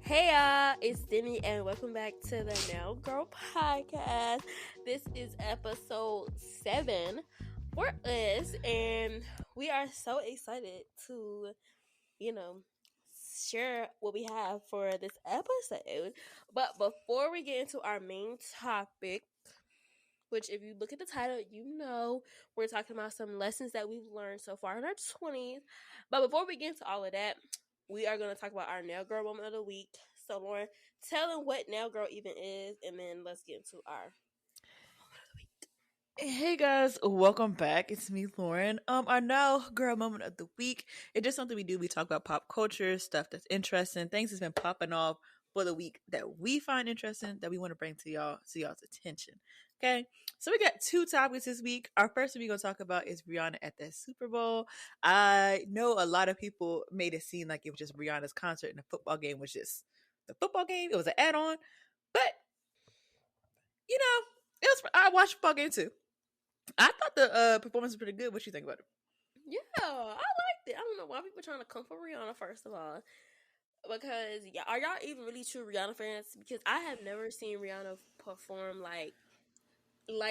Hey y'all, it's Demi and welcome back to the Now Girl podcast. This is episode 7 for us and we are so excited to, you know, share what we have for this episode. But before we get into our main topic, which if you look at the title, we're talking about some lessons that we've learned so far in our 20s. But before we get into all of that, we are going to talk about our nail girl moment of the week. So Lauren, tell them what nail girl even is, and then let's get into our moment of the week. Hey guys, welcome back. It's me, Lauren. Our now girl moment of the week. It's just something we do. We talk about pop culture, stuff that's interesting, things that's been popping off for the week that we find interesting that we want to bring to y'all's attention. Okay, so we got two topics this week. Our first one we're gonna talk about is Rihanna at the Super Bowl. I know a lot of people made it seem like it was just Rihanna's concert and the football game was just the football game. It was an add-on, but it was. I watched football game too. I thought the performance was pretty good. What you think about it? Yeah, I liked it. I don't know why people trying to come for Rihanna first of all. Because are y'all even really true Rihanna fans? Because I have never seen Rihanna perform like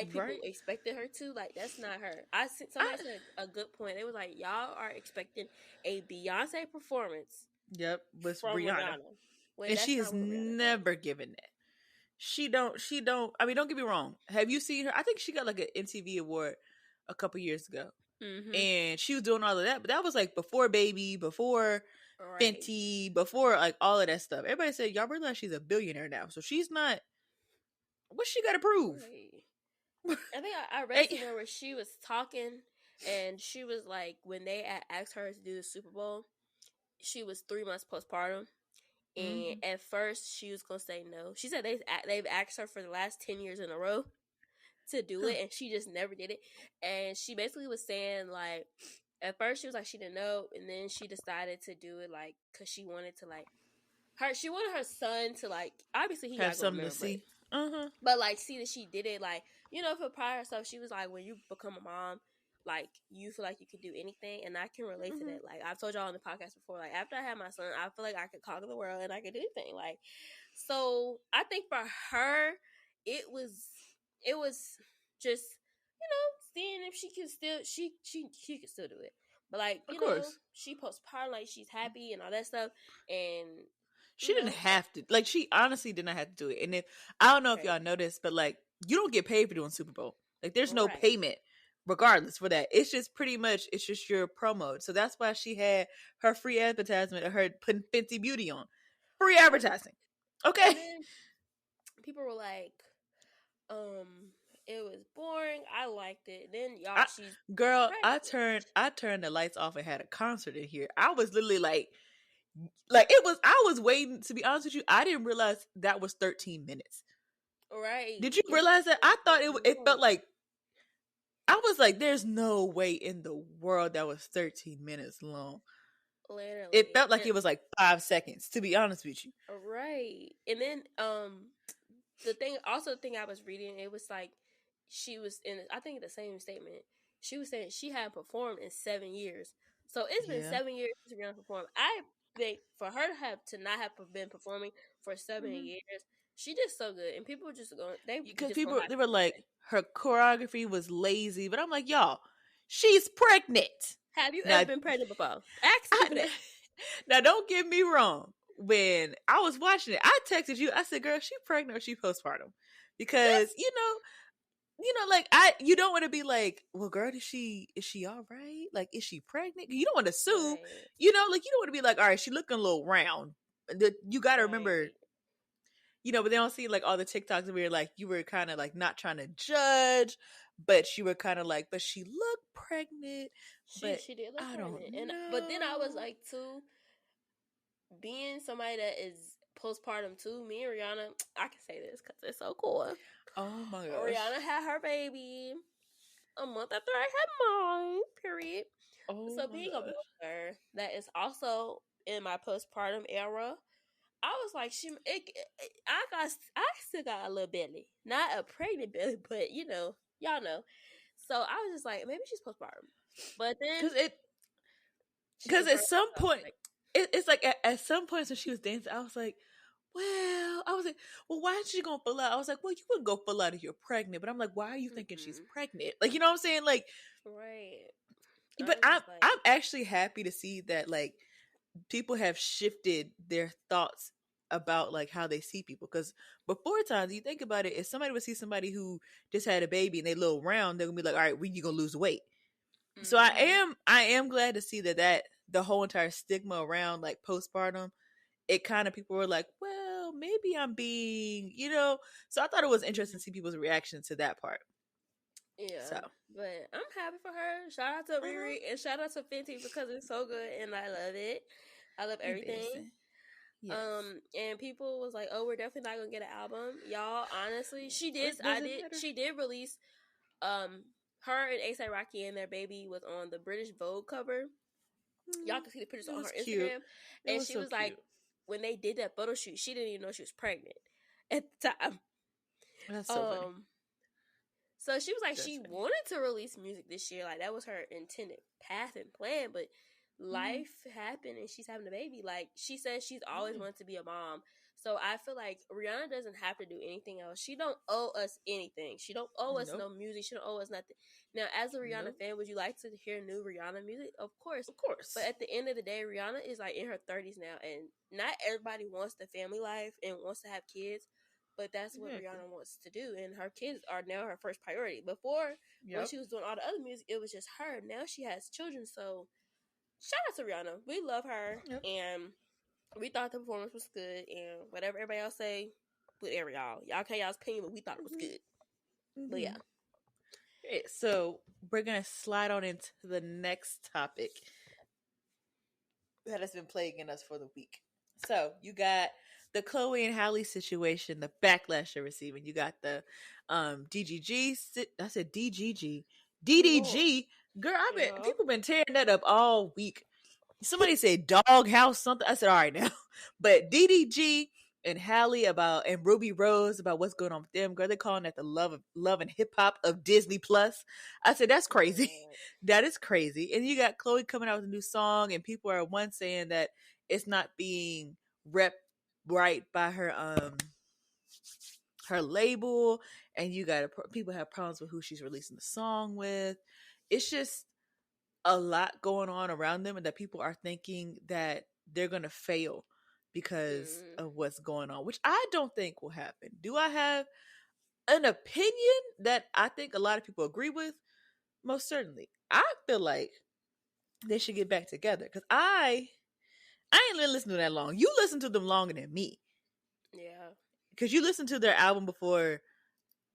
people Right? expected her to. Like that's not her. Somebody I, said a good point. They was like, y'all are expecting a Beyonce performance yep, was from Rihanna, Rihanna when and that's she has not what Rihanna does. never given that. She don't. She don't. I mean, don't get me wrong. Have you seen her? I think she got like an MTV award a couple years ago, Mm-hmm. and she was doing all of that. But that was like before Baby, before Right. Fenty, before like all of that stuff. Everybody said y'all realize she's a billionaire now, so she's not. What she got to prove? Right. I think I read Hey. somewhere where she was talking, and she was like, when they asked her to do the Super Bowl, she was 3 months postpartum. And Mm-hmm. at first, she was gonna say no. She said they've asked her for the last 10 years in a row to do Huh. it, and she just never did it. And she basically was saying like, at first she was like she didn't know, and then she decided to do it like because she wanted to like she wanted her son to like obviously he Have gotta go something to remember, see. Uh huh. but like see that she did it like for prior herself. She was like when you become a mom, like you feel like you can do anything, and I can relate to Mm-hmm. that. Like I've told y'all on the podcast before, like after I had my son, I feel like I could conquer the world and I could do anything. Like so, I think for her, it was just seeing if she can still she could still do it. But like Of course. she postpartum like she's happy and all that stuff, and She didn't like, have to. Like, she honestly did not have to do it. And if I don't know if right, y'all noticed, but like, you don't get paid for doing Super Bowl. Like, there's no right, payment, regardless for that. It's just pretty much it's just your promo. So that's why she had her free advertisement of her putting Fenty Beauty on, free right, advertising. Okay. and then people were like, it was boring. I liked it. Then y'all, I, she's girl, pregnant. I turned the lights off and had a concert in here. I was literally like it was. I was waiting. To be honest with you, I didn't realize that was 13 minutes. Right, Did you it realize that? I thought it felt long, like I was like, there's no way in the world that was 13 minutes long. It literally. felt like it was like 5 seconds, to be honest with you. Right. And then the thing I was reading, it was like she was in I think the same statement. She was saying she hadn't performed in 7 years. So it's been Yeah. 7 years since Rihanna performed. I think for her to not have been performing for 7 years, she did so good. And people were just going they Because just gonna people, have they to were believe like, it. her choreography was lazy. But I'm like, y'all, she's pregnant. Have you ever Now, been pregnant before? Ask the people I, that. now don't get me wrong. When I was watching it, I texted you. I said, girl, she pregnant or she postpartum? Because, That's like you don't want to be like, well, girl, is she all right? Like, is she pregnant? You don't want to assume, right. like you don't want to be like, all right, she looking a little round. You got to remember, Right. but they don't see like all the TikToks where like you were kind of like not trying to judge, but you were kind of like, but she looked pregnant, She but she did look I pregnant. don't And but then I was know. like too being somebody that is postpartum too, me and Rihanna, I can say this because it's so cool. Oh my gosh. Rihanna had her baby a month after I had mine, period. Oh So my being a gosh. mother that is also in my postpartum era, I was like, I still got a little belly, not a pregnant belly, but y'all know. So I was just like, maybe she's postpartum, but then Because it she because at confirmed some herself. point Like, it's like at some points when she was dancing, I was like, well, I was like, well, why is she gonna pull out? I was like, well, you wouldn't go pull out if you're pregnant, but I'm like, why are you thinking she's Mm-mm. pregnant? Like, you know what I'm saying? Like, Right. but I was I'm just like, I'm actually happy to see that like people have shifted their thoughts about like how they see people, because before times you think about it, if somebody would see somebody who just had a baby and they little round, they're gonna be like, all right, when you gonna lose weight? So I mm-hmm. am glad to see that the whole entire stigma around like postpartum, it kind of, people were like, well, maybe I'm being, so I thought it was interesting Mm-hmm. to see people's reaction to that part. So Yeah, but I'm happy for her. Shout out to Riri and shout out to Fenty because it's so good and I love it. I love you everything. dancing. Yes. And people was like, "Oh, we're definitely not gonna get an album, y'all." Honestly, she did. It I doesn't did. matter. She did release. Her and ASAP Rocky and their baby was on the British Vogue cover. Y'all can see the pictures It on was her cute. Instagram, It and was she so was like, cute. when they did that photo shoot, she didn't even know she was pregnant at the time. That's so funny. Um, so she was like, That's she funny. wanted to release music this year, like that was her intended path and plan, but life happened and she's having a baby. Like she says, she's always Yeah. wanted to be a mom. So I feel like Rihanna doesn't have to do anything else. She don't owe us anything. She don't owe us Nope. no music. She don't owe us nothing. Now, as a Rihanna Nope. fan, would you like to hear new Rihanna music? Of course. Of course. But at the end of the day, Rihanna is like in her 30s now, and not everybody wants the family life and wants to have kids. But that's what Exactly. Rihanna wants to do, and her kids are now her first priority. Before, when Yep. she was doing all the other music, it was just her. Now she has children, so shout out to Rihanna. We love her, Yep. and we thought the performance was good. And whatever everybody else say, whatever y'all can't y'all's opinion, but we thought it was good. But yeah, Okay, so we're gonna slide on into the next topic that has been plaguing us for the week. So you got the Chloe and Halle situation, the backlash they're receiving. You got the DGG. I said DGG. Lord, DDG. Girl, yeah, people been tearing that up all week. Somebody said dog house something. I said, all right now. But DDG and Halle and Ruby Rose about what's going on with them. Girl, they're calling that the love and hip hop of Disney Plus. I said, that's crazy. Lord. That is crazy. And you got Chloe coming out with a new song, and people are saying that it's not being rep right by her label, and you got people have problems with who she's releasing the song with. It's just a lot going on around them, and that people are thinking that they're going to fail because Mm, of what's going on, which I don't think will happen. Do I have an opinion that I think a lot of people agree with? Most certainly. I feel like they should get back together, because I ain't listened to that long. You listened to them longer than me, yeah, because you listened to their album before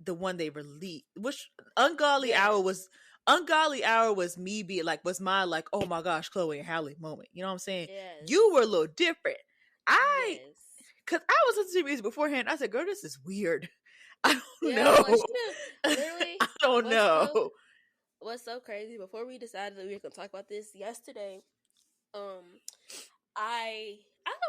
the one they released, which Ungodly Hour was me being like, was my like, oh my gosh, Chloe and Halle moment. You know what I'm saying? yes, You were a little different. I yes, Cause I was listening to music beforehand. I said, girl, this is weird. I don't yeah. Like know. she did literally. I don't What's so know. what's so crazy? Before we decided that we were gonna talk about this yesterday, um, I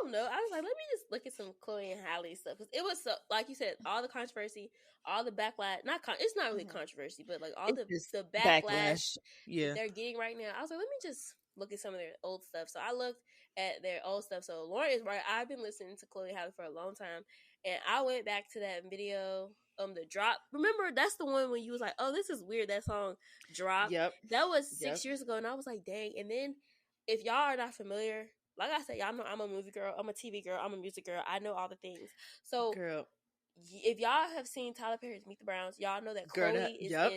don't know. I was like, let me just look at some Chloe and Halle stuff, because it was so, like you said, all the controversy, all the backlash. It's not really controversy, but like all It's the just the backlash backlash. Yeah. they're getting right now. I was like, let me just look at some of their old stuff. So I looked at their old stuff. So Lauren is right. I've been listening to Chloe Halle for a long time, and I went back to that video. The drop. Remember, that's the one when you was like, "Oh, this is weird." That song drop. Yep. That was Yep. 6 years ago, and I was like, "Dang!" And then, if y'all are not familiar, like I said, y'all know I'm a movie girl, I'm a TV girl, I'm a music girl. I know all the things. So Girl. if y'all have seen Tyler Perry's Meet the Browns, y'all know that Girl, that, yep.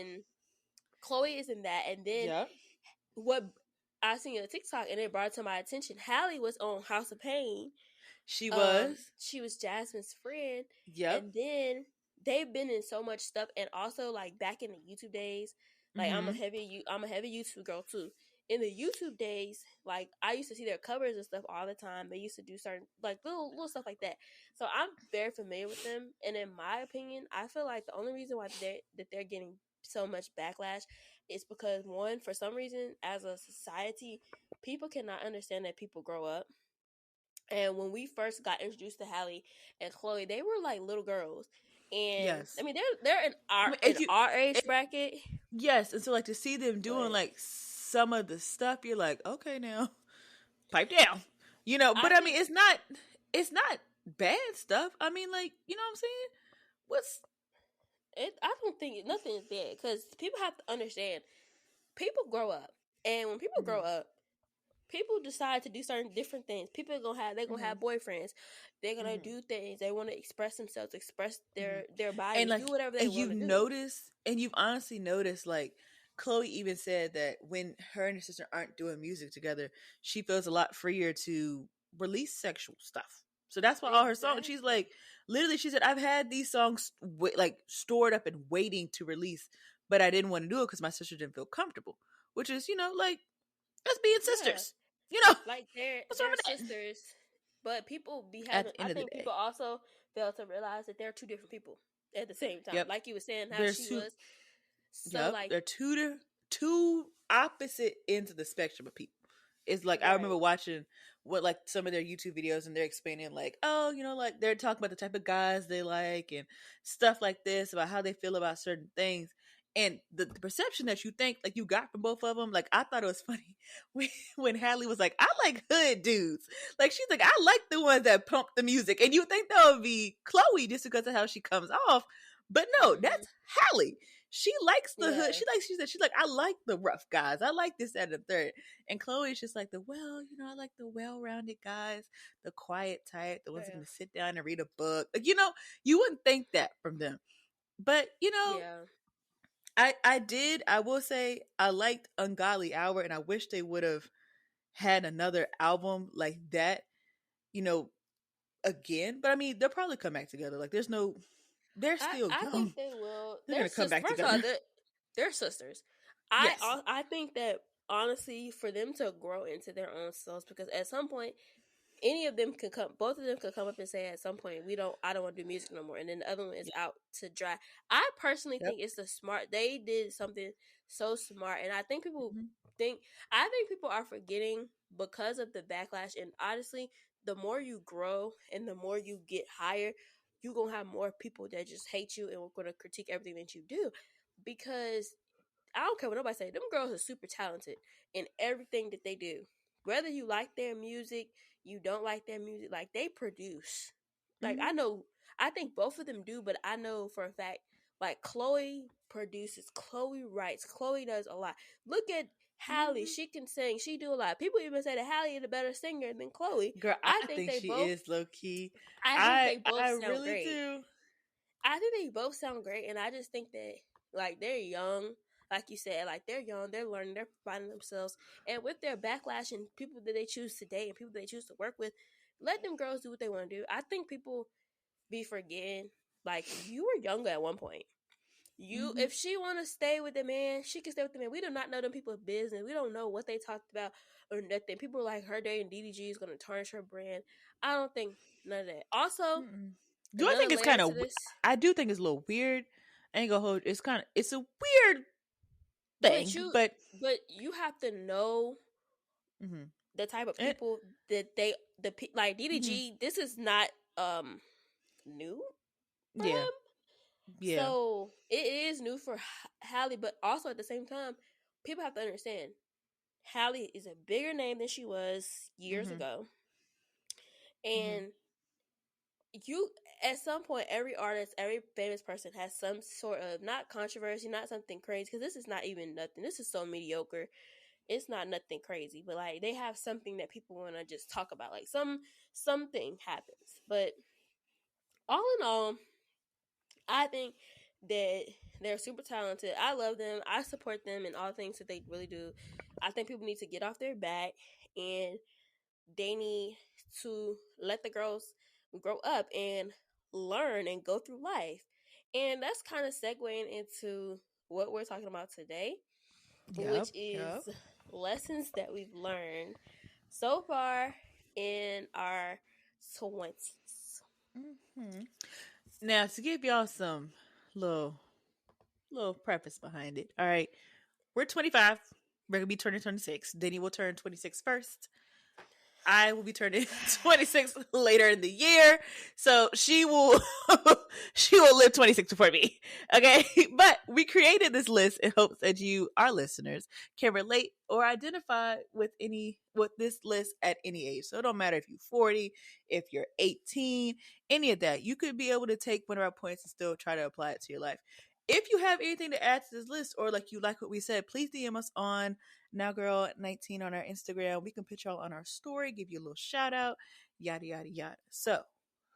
Chloe is in that. And then Yep. what I seen a TikTok and it brought it to my attention. Halle was on House of Pain. She was. She was Jasmine's friend. Yep. And then they've been in so much stuff, and also like back in the YouTube days, like I'm a heavy YouTube girl too. In the YouTube days, like I used to see their covers and stuff all the time. They used to do certain like little stuff like that. So I'm very familiar with them. And in my opinion, I feel like the only reason why they're getting so much backlash is because, one, for some reason, as a society, people cannot understand that people grow up. And when we first got introduced to Halle and Chloe, they were like little girls. And Yes. I mean, they're in I mean, our age bracket. Yes, and so like to see them doing But like some of the stuff, you're like, okay, now pipe down, But I I mean, think it's not bad stuff. I mean, like, you know what I'm saying? What's I don't think nothing is bad because people have to understand. People grow up, and when people grow Mhm. up, people decide to do certain different things. People are gonna have they're gonna have Mhm. boyfriends. They're gonna Mhm. do things. They want to express themselves, express Mhm. their And bodies, do like, whatever they and want you've to do. noticed, and you've honestly noticed, like, Chloe even said that when her and her sister aren't doing music together, she feels a lot freer to release sexual stuff. So that's why all her songs, she's Exactly. like, literally, she said, I've had these songs like stored up and waiting to release, but I didn't want to do it because my sister didn't feel comfortable. Which is, like, us being Yeah, sisters. You know, like what's wrong they're with that? sisters, but people be At having. the I end of the think people day, also fail to realize that they're two different people at the same time. yep, Like you were saying, how there's she two. was. So Yep, like, they're two opposite ends of the spectrum of people. It's like I remember right. watching what like some of their YouTube videos, and they're explaining like, oh, like they're talking about the type of guys they like and stuff like this about how they feel about certain things. And the perception that you think like you got from both of them, like I thought it was funny when Hadley was like, I like hood dudes. Like she's like, I like the ones that pump the music, and you think that would be Chloe just because of how she comes off, but no, Mm-hmm. that's Hallie. She likes the hood. Yeah. She's like, I like the rough guys. I like this and the third. And Chloe's just like I like the well-rounded guys, the quiet type, the ones that are Yeah. gonna sit down and read a book. Like, you wouldn't think that from them. But Yeah. I will say I liked Ungodly Hour, and I wish they would have had another album like that, you know, again. But I mean, they'll probably come back together. Like they're still I think young. they will. They're gonna come back First of all, together. they're sisters. Yes. I think that honestly, for them to grow into their own selves, because at some point, any of them can come. Both of them could come up and say at some point, I don't want to do music no more, and then the other one is Yep. out to dry. I personally Yep. think it's the smart. They did something so smart, and I think Mhm. think. I think people are forgetting because of the backlash. And honestly, the more you grow and the more you get higher, you're gonna have more people that just hate you and are gonna critique everything that you do. Because I don't care what nobody say. Them girls are super talented in everything that they do. Whether you like their music, you don't like their music, like they produce. Like I Mhm. know, I think both of them do, but I know for a fact, like Chloe produces, Chloe writes, Chloe does a lot. Look at Hallie, Mhm. she can sing, she do a lot. People even say that Hallie is a better singer than Chloe. Girl, I I think think they she both, is low key. I think I they both I sound really great. do. I think they both sound great, and I just think that like they're young, like you said, like they're young, they're learning, they're finding themselves, and with their backlash and people that they choose to date and people they choose to work with, let them girls do what they want to do. I think people be forgetting, like you were younger at one point. Mhm. If she want to stay with the man, she can stay with the man. We do not know them people's business. We don't know what they talked about or nothing. People are like her dating DDG is going to tarnish her brand. I don't think none of that. Also, Mm-mm. Do I another think it's layer kind to of? this. I do think it's a little weird. I ain't gonna hold. It's a weird But thing, but you have to know mhm. the type of It, people that like mhm. DDG. This is not new for Yeah, him, yeah. so it is new for Hallie. But also at the same time, people have to understand Hallie is a bigger name than she was years Mhm. ago, Mhm. and you at some point every artist, every famous person has some sort of not controversy, not something crazy, because this is not even nothing. This is so mediocre. It's not nothing crazy, but like they have something that people want to just talk about. Like something happens. But all in all, I think that they're super talented. I love them. I support them in all things that they really do. I think people need to get off their back and they need to let the girls grow up and learn and go through life. And that's kind of segueing into what we're talking about today, which Yep. is Yep. lessons that we've learned so far in our 20s. Mhm. Now to give y'all some little preface behind it. All right, we're 25. We're gonna be turning 26. Denny will turn 26 first. I will be turning 26 later in the year, so she will she will live 26 before me. Okay, but we created this list in hopes that you, our listeners, can relate or identify with this list at any age. So it don't matter if you're 40, if you're 18, any of that. You could be able to take one of our points and still try to apply it to your life. If you have anything to add to this list, or like you like what we said, please DM us on NowGirl19 on our Instagram. We can put y'all on our story, give you a little shout out, yada yada yada. So,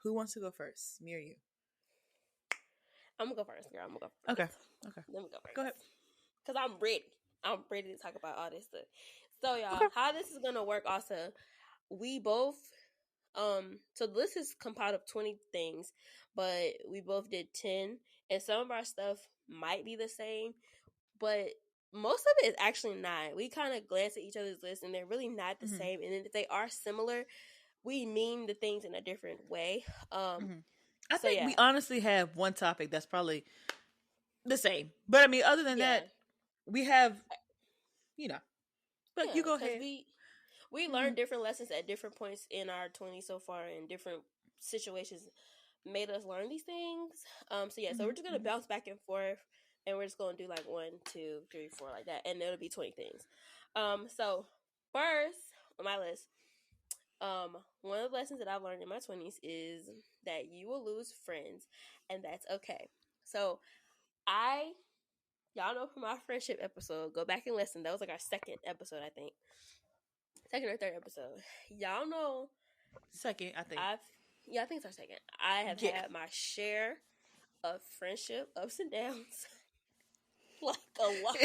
who wants to go first? Me or you? I'm gonna go first, girl. I'm gonna go Okay. first. Okay. Let me go Go ahead. first. Cause I'm ready. I'm ready to talk about all this stuff. So y'all, Okay. how this is gonna work also, we both so the list is compiled of 20 things, but we both did 10, and some of our stuff might be the same, but most of it is actually not. We kind of glance at each other's list and they're really not the Mm-hmm. same, and then if they are similar, we mean the things in a different way. Mm-hmm. I So think yeah. we honestly have one topic that's probably the same. But I mean, other than Yeah. that, we have, you know, but you Yeah, go cuz ahead. we Mm-hmm. learned different lessons at different points in our 20s so far, and different situations made us learn these things. So yeah, so we're just gonna Mm-hmm. bounce back and forth, and we're just gonna do like 1, 2, 3, 4 like that, and it'll be 20 things. So first on my list, one of the lessons that I've learned in my 20s is that you will lose friends, and that's okay. So I, y'all know from our friendship episode, go back and listen. That was like our second episode, I think, second or third episode. Y'all know Second, I think. I've, yeah, I think it's our second. I have Yeah. had my share of friendship ups and downs, like a lot.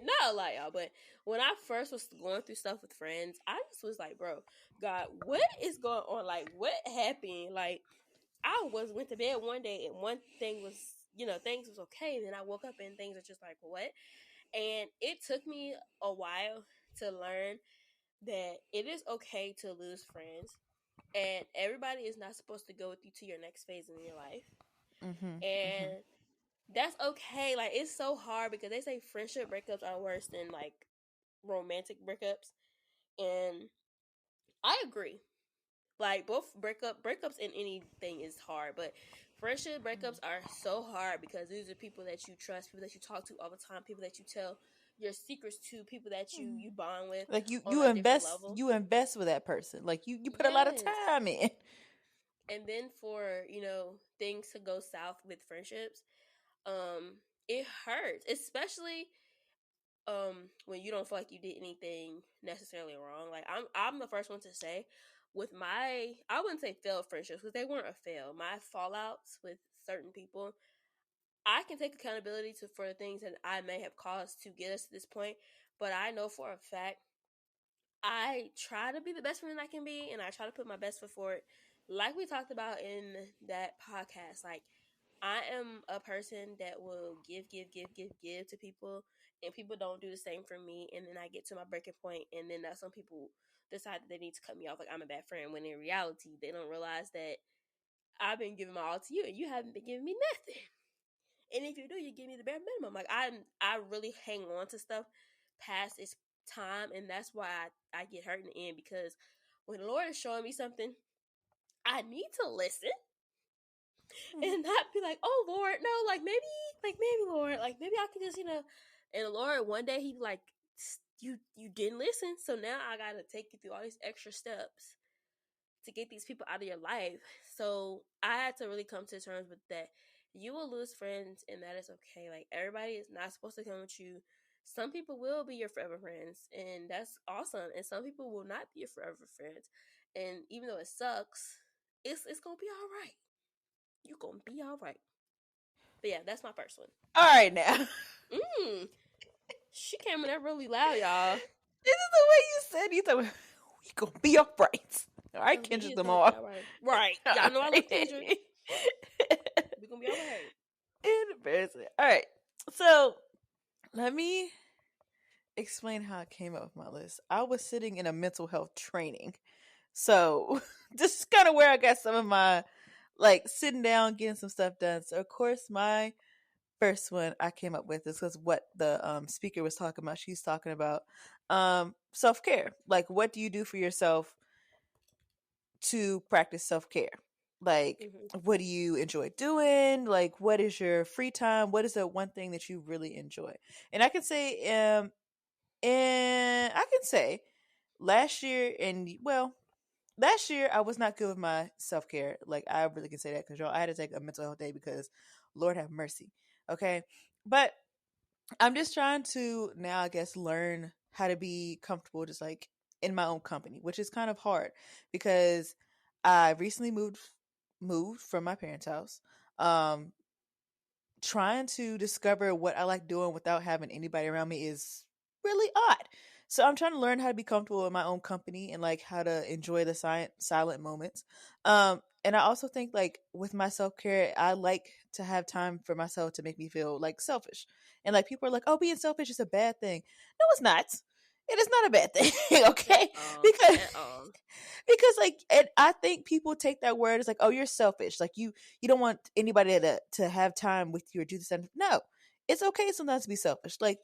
Not a lot, y'all, but when I first was going through stuff with friends, I just was like, bro, God, what is going on? Like, what happened? Like, I went to bed one day and one thing was, things was okay. And then I woke up and things are just like, what? And it took me a while to learn that it is okay to lose friends, and everybody is not supposed to go with you to your next phase in your life. Mm-hmm. Mm-hmm. And that's okay. Like, it's so hard because they say friendship breakups are worse than like romantic breakups, and I agree. Like, both breakups in anything is hard, but friendship breakups are so hard because these are people that you trust, people that you talk to all the time, people that you tell your secrets to, people that you bond with Like on you a different invest level. you invest with that person. Like you put a lot of Yes. time in. And then for, things to go south with friendships, it hurts, especially when you don't feel like you did anything necessarily wrong. Like, I'm the first one to say, with my, I wouldn't say failed friendships because they weren't a fail. My fallouts with certain people, I can take accountability for the things that I may have caused to get us to this point, but I know for a fact I try to be the best friend I can be, and I try to put my best foot forward. Like we talked about in that podcast, like, I am a person that will give to people, and people don't do the same for me. And then I get to my breaking point, and then some people decide that they need to cut me off, like I'm a bad friend. When in reality, they don't realize that I've been giving my all to you, and you haven't been giving me nothing. And if you do, you give me the bare minimum. Like, I really hang on to stuff past its time, and that's why I get hurt in the end, because when the Lord is showing me something, I need to listen and not be like, oh Lord, no, like maybe Lord, like maybe I can just, and the Lord one day he like, you didn't listen, so now I gotta take you through all these extra steps to get these people out of your life. So I had to really come to terms with that. You will lose friends, and that is okay. Like, everybody is not supposed to come with you. Some people will be your forever friends, and that's awesome. And some people will not be your forever friends. And even though it sucks, it's gonna be all right. You gonna be all right. But yeah, that's my first one. All right now. Mm, she came in there really loud, y'all. This is the way you said you thought we gonna be alright. All right, We Kendrick is gonna be Lamar. all right. Right. All Y'all know I love Kendrick. right. We gonna be all right. Embarrassing. All right. So let me explain how I came up with my list. I was sitting in a mental health training. So this is kind of where I got some of my like sitting down, getting some stuff done. So of course my first one I came up with is because what the speaker was talking about. She's talking about self-care. Like, what do you do for yourself to practice self-care? Like, Mm-hmm. what do you enjoy doing? Like, what is your free time? What is the one thing that you really enjoy? And I can say, and I can say last year, and well, last year I was not good with my self-care. Like, I really can say that because, y'all, I had to take a mental health day because Lord have mercy. Okay. But I'm just trying to now, I guess, learn how to be comfortable just like in my own company, which is kind of hard because I recently moved from my parents' house. Um Trying to discover what I like doing without having anybody around me is really odd. So I'm trying to learn how to be comfortable in my own company and like how to enjoy the silent moments. And I also think like with my self-care, I like to have time for myself to make me feel like selfish. And like people are like, "Oh, being selfish is a bad thing." No, it's not. It is not a bad thing, At okay? all. Because At all. because like, and I think people take that word as like, oh, you're selfish, like you don't want anybody to have time with you or do this. And no, it's okay sometimes to be selfish, like,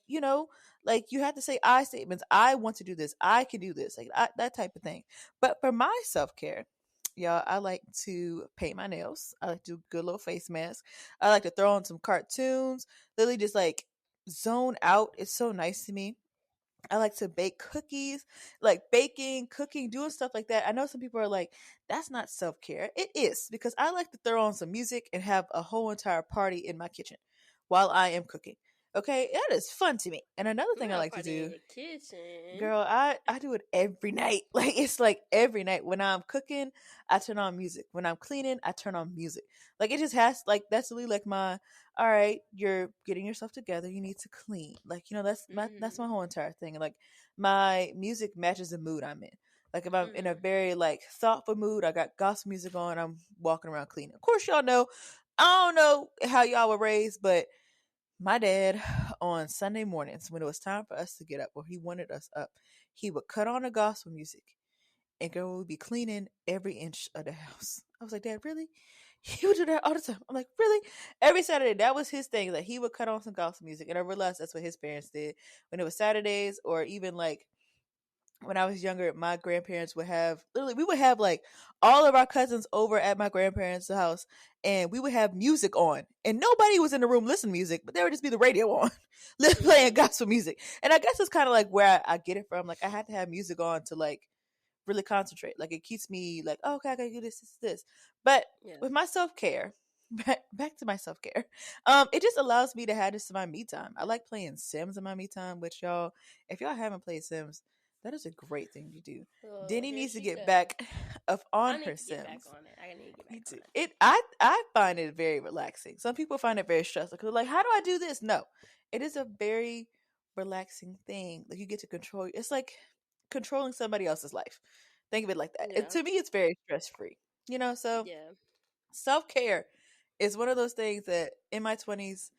like you have to say I statements. I want to do this, I can do this, like that type of thing. But for my self-care, y'all, I like to paint my nails, I like to do good little face mask, I like to throw on some cartoons, literally just like zone out. It's so nice to me. I like to bake cookies, like baking, cooking, doing stuff like that. I know some people are like, that's not self care. It is, because I like to throw on some music and have a whole entire party in my kitchen while I am cooking. Okay, that is fun to me. And another thing I Not a like to party in do, your kitchen. girl, I do it every night. Like, it's like every night when I'm cooking, I turn on music. When I'm cleaning, I turn on music. Like, it just has, like, that's really like my, all right, you're getting yourself together, you need to clean. Like, that's my Mm-hmm. whole entire thing. Like, my music matches the mood I'm in. Like, if I'm in a Mm-hmm. very like thoughtful mood, I got gospel music on, I'm walking around cleaning. Of course, y'all know, I don't know how y'all were raised, but my dad, on Sunday mornings, when it was time for us to get up, or he wanted us up, he would cut on the gospel music, and girl would be cleaning every inch of the house. I was like, Dad, really? He would do that all the time. I'm like, really? Every Saturday, that was his thing. That he would cut on some gospel music, and I realized that's what his parents did when it was Saturdays, or even like when I was younger, my grandparents would have, literally, we would have like all of our cousins over at my grandparents' house, and we would have music on, and nobody was in the room listening to music, but there would just be the radio on, playing Mm-hmm. gospel music. And I guess it's kind of like where I get it from. Like, I had to have music on to like really concentrate. Like, it keeps me like, oh, okay, I gotta do this. But Yeah. with my self care, back to my self care, it just allows me to have this in my me time. I like playing Sims in my me time, which, y'all, if y'all haven't played Sims, that is a great thing to do. Oh, Denny here needs to she get go. back of on I her need to get back Sims. on it. I need to get back Me on too. it. I find it very relaxing. Some people find it very stressful because, like, how do I do this? No, it is a very relaxing thing. Like, you get to control. It's like controlling somebody else's life. Think of it like that. And Yeah. to me, it's very stress free. So Yeah. self care is one of those things that in my 20s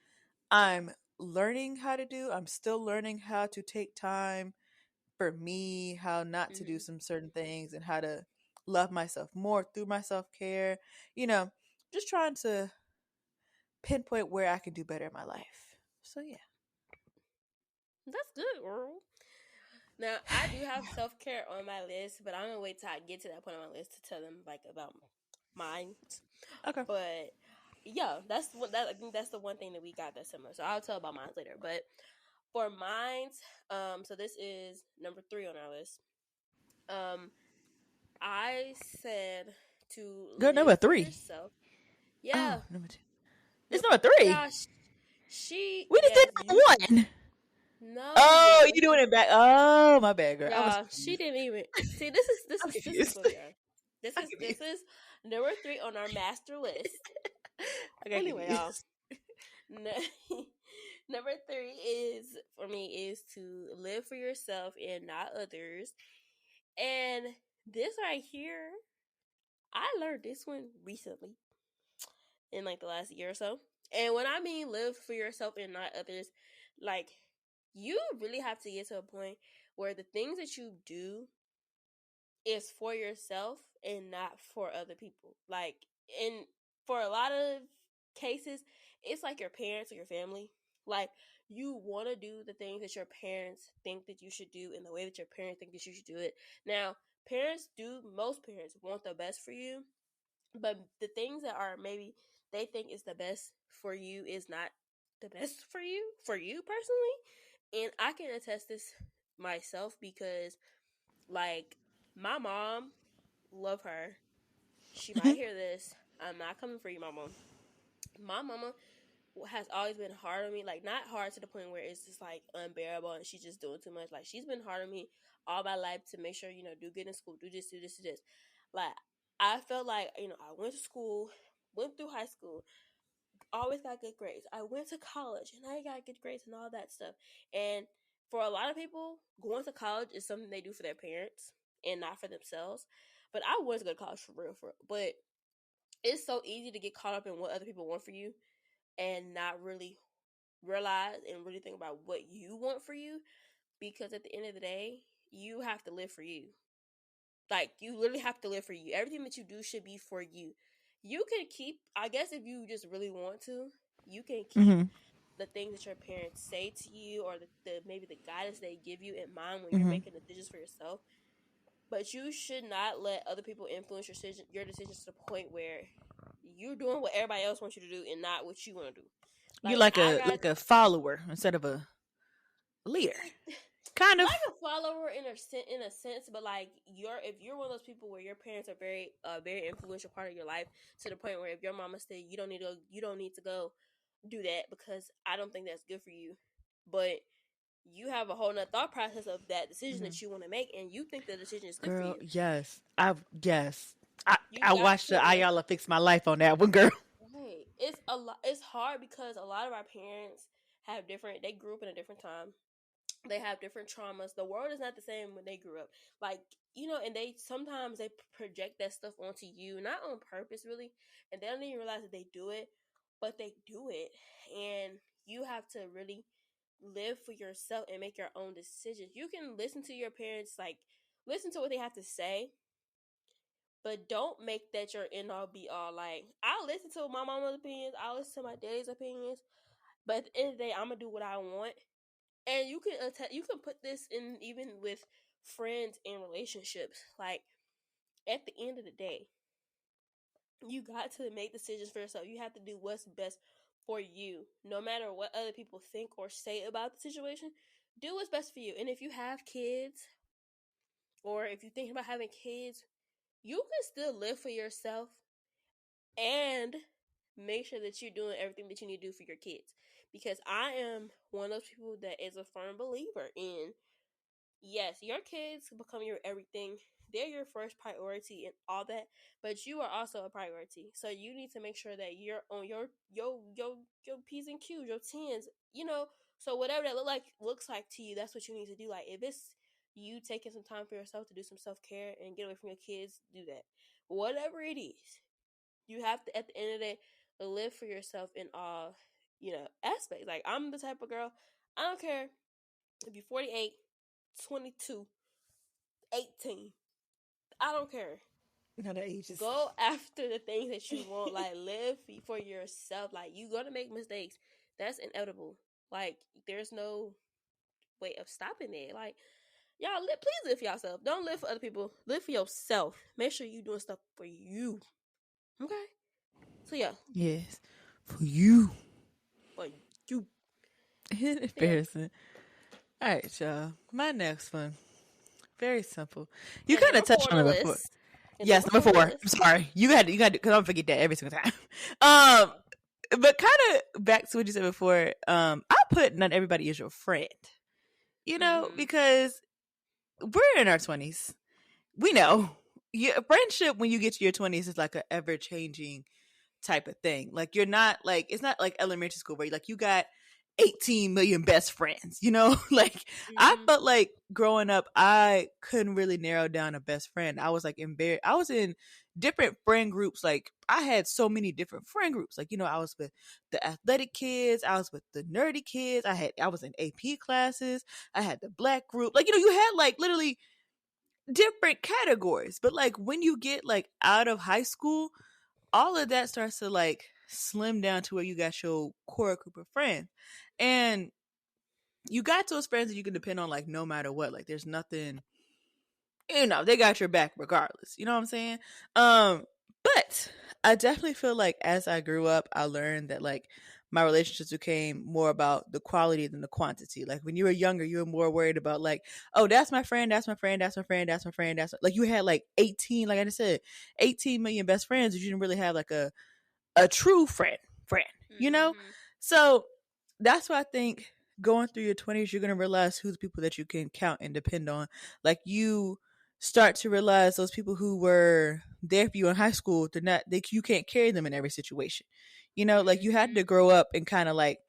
I'm learning how to do. I'm still learning how to take time for me, how not to do Mm-hmm. some certain things, and how to love myself more through my self care. You know, just trying to pinpoint where I can do better in my life. So yeah. That's good, girl. Now I do have self care on my list, but I'm gonna wait till I get to that point on my list to tell them like about mine. Okay. But yeah, that's what that I think that's the one thing that we got that's similar. So I'll tell about mine later. But for mine, so this is number 3 on our list. Um, I said to Good, number live for three. yourself. Oh, Yeah, number two. It's yep. number three. Yeah, she We just did yes number you one. no. Oh, you doing it back? Oh, my bad, girl. I was Yeah, she confused. didn't even see. This is I'm what we are. This I'm is this confused. is number 3 on our master list. I got Anyway, y'all. confused. Number 3 is for me is to live for yourself and not others. And this right here, I learned this one recently in like the last year or so. And when I mean live for yourself and not others, like you really have to get to a point where the things that you do is for yourself and not for other people. Like, in for a lot of cases, it's like your parents or your family. Like, you want to do the things that your parents think that you should do in the way that your parents think that you should do it. Now, most parents want the best for you, but the things that are maybe they think is the best for you is not the best for you personally. And I can attest this myself because, like, my mom, love her. She might hear this. I'm not coming for you, mama. My mama has always been hard on me, like not hard to the point where it's just like unbearable and she's just doing too much. Like, she's been hard on me all my life to make sure, do good in school, do this, do this, do this. Like, I felt like, I went to school, went through high school, always got good grades. I went to college and I got good grades and all that stuff. And for a lot of people, going to college is something they do for their parents and not for themselves. But I was going to college for real, but it's so easy to get caught up in what other people want for you and not really realize and really think about what you want for you, because at the end of the day, you have to live for you. Like, you literally have to live for you. Everything that you do should be for you. You can keep, I guess, if you just really want to, you can keep Mm-hmm. the things that your parents say to you, or the maybe the guidance they give you in mind when you're Mm-hmm. making decisions for yourself. But you should not let other people influence your decisions to the point where you're doing what everybody else wants you to do and not what you want to do. You're Like, I got, like a follower instead of a leader, kind of. like a follower in a sense, but like, if you're one of those people where your parents are very influential part of your life, to the point where if your mama said you don't need to go do that because I don't think that's good for you, but you have a whole nother thought process of that decision Mm-hmm. that you want to make, and you think the decision is good for Girl, you. yes, yes. You I got watched the to. Ayala fix my life on that one, girl. Right. It's a lot. It's hard because a lot of our parents have different. They grew up in a different time. They have different traumas. The world is not the same when they grew up. Like, and they sometimes they project that stuff onto you, not on purpose, really, and they don't even realize that they do it, but they do it, and you have to really live for yourself and make your own decisions. You can listen to your parents, like, listen to what they have to say, but don't make that your end all be all. Like, I'll listen to my mama's opinions, I'll listen to my daddy's opinions, but at the end of the day, I'm gonna do what I want. And you can put this in even with friends and relationships. Like, at the end of the day, you got to make decisions for yourself. You have to do what's best for you, no matter what other people think or say about the situation. Do what's best for you. And if you have kids, or if you're thinking about having kids, you can still live for yourself and make sure that you're doing everything that you need to do for your kids. Because I am one of those people that is a firm believer in, yes, your kids become your everything. They're your first priority and all that, but you are also a priority. So you need to make sure that you're on your P's and Q's, your tens. So whatever that looks like to you, that's what you need to do. Like, if it's you taking some time for yourself to do some self-care and get away from your kids, do that. Whatever it is, you have to, at the end of the day, live for yourself in all, aspects. Like, I'm the type of girl, I don't care if you're 48, 22, 18. I don't care. No, the ages. Go after the things that you want. Like, live for yourself. Like, you're gonna make mistakes. That's inevitable. Like, there's no way of stopping it. Like, y'all, please live for yourself. Don't live for other people. Live for yourself. Make sure you're doing stuff for you. Okay? So, yeah. Yes, for you. For you. So, yeah. Embarrassing. All right, y'all. My next one, very simple. You And kind number of four touched on on the it before. list. And Yes, number number four on the four. I'm list. sorry. You got to, because I'm forget that every single time. Uh-huh. But kind of back to what you said before. I put not everybody is your friend. Mm-hmm. Because we're in our 20s. We know. Friendship when you get to your 20s is like an ever changing type of thing. Like, you're not like, it's not like elementary school where you got 18 million best friends, like, I Mm-hmm. felt like growing up I couldn't really narrow down a best friend. I was like I was in different friend groups. Like, I had so many different friend groups. Like, I was with the athletic kids, I was with the nerdy kids, I was in AP classes, I had the black group. Like, you had like literally different categories. But like when you get like out of high school, all of that starts to like slim down to where you got your core group of friends. And you got those friends that you can depend on, like, no matter what. Like, there's nothing, they got your back regardless. You know what I'm saying? But I definitely feel like as I grew up, I learned that, like, my relationships became more about the quality than the quantity. Like, when you were younger, you were more worried about, like, oh, that's my friend, that's my friend, that's my friend, that's my friend, like, you had like 18, like I just said, 18 million best friends, but you didn't really have like a true friend, you know? Mm-hmm. So that's why I think going through your 20s, you're going to realize who's people that you can count and depend on. Like, you start to realize those people who were there for you in high school, you can't carry them in every situation. Like, you had Mm-hmm. to grow up and kind of like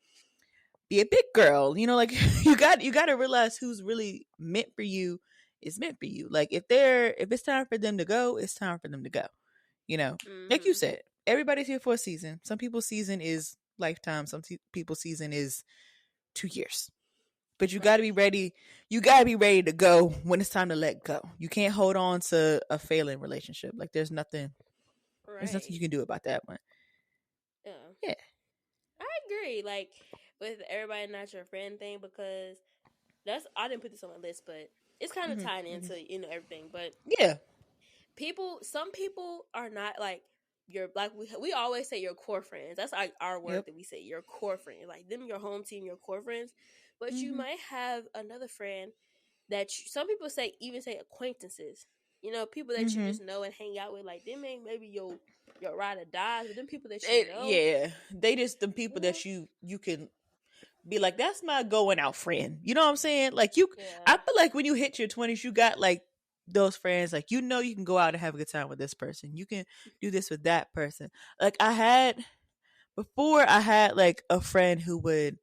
be a big girl, like, you got to realize who's really meant for you is meant for you. Like, if it's time for them to go, it's time for them to go. you know like you Mm-hmm. said, everybody's here for a season. Some people's season is lifetime, some people's season is 2 years. But you got to Right. be ready. You got to be ready to go when it's time to let go. You can't hold on to a failing relationship. Like, there's nothing Right. you can do about that one. Yeah. Yeah. I agree. Like with everybody not your friend thing, because I didn't put this on my list, but it's kind of hmm tied hmm into everything. But yeah. some people are not like your, like we always say your core friends. That's like our word Yep. that we say, your core friend, like them, your home team, your core friends. But you hmm might have another friend that some people even say acquaintances. People that you hmm just know and hang out with, like them ain't maybe your ride or dies, but them people that you know, Yeah, they just the you people know, that you can be like, that's my going out friend. You know what I'm saying? Like, I yeah. feel like when you hit your 20s, you got like those friends, like, you can go out and have a good time with this person. You can do this with that person. Like, I had like a friend who would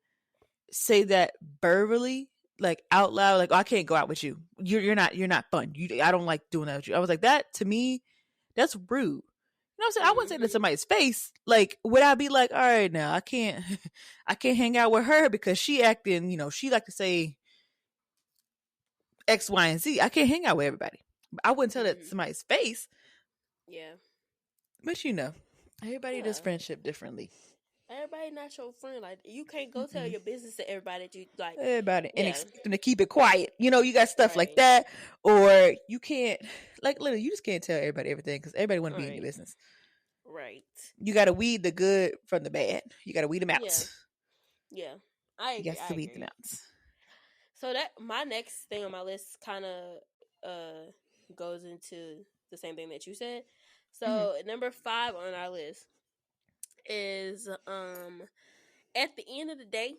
say that verbally, like out loud, like, oh, I can't go out with you. You're not fun. I don't like doing that with you. I was like, that to me, that's rude. You know what I'm saying? I wouldn't say that to Mhm. somebody's face. Like, would I be like, all right, now I can't, I can't hang out with her because she acting, she like to say X, Y, and Z. I can't hang out with everybody. I wouldn't tell that to Mhm. somebody's face, Yeah. but everybody does Yeah. friendship differently. Everybody not your friend. Like you can't go tell Mm-mm. your business to everybody that you like. Everybody, and Yeah. expect them to keep it quiet. You got stuff like Right. that, or you can't, like, literally, you just can't tell everybody everything because everybody want to be in your Right. business. Right. You got to weed the good from the bad. You got to weed them Yeah. out. Yeah. I You agree. got I to weed them agree. out. So that my next thing on my list kind of goes into the same thing that you said. Mm-hmm. So number 5 on our list is at the end of the day,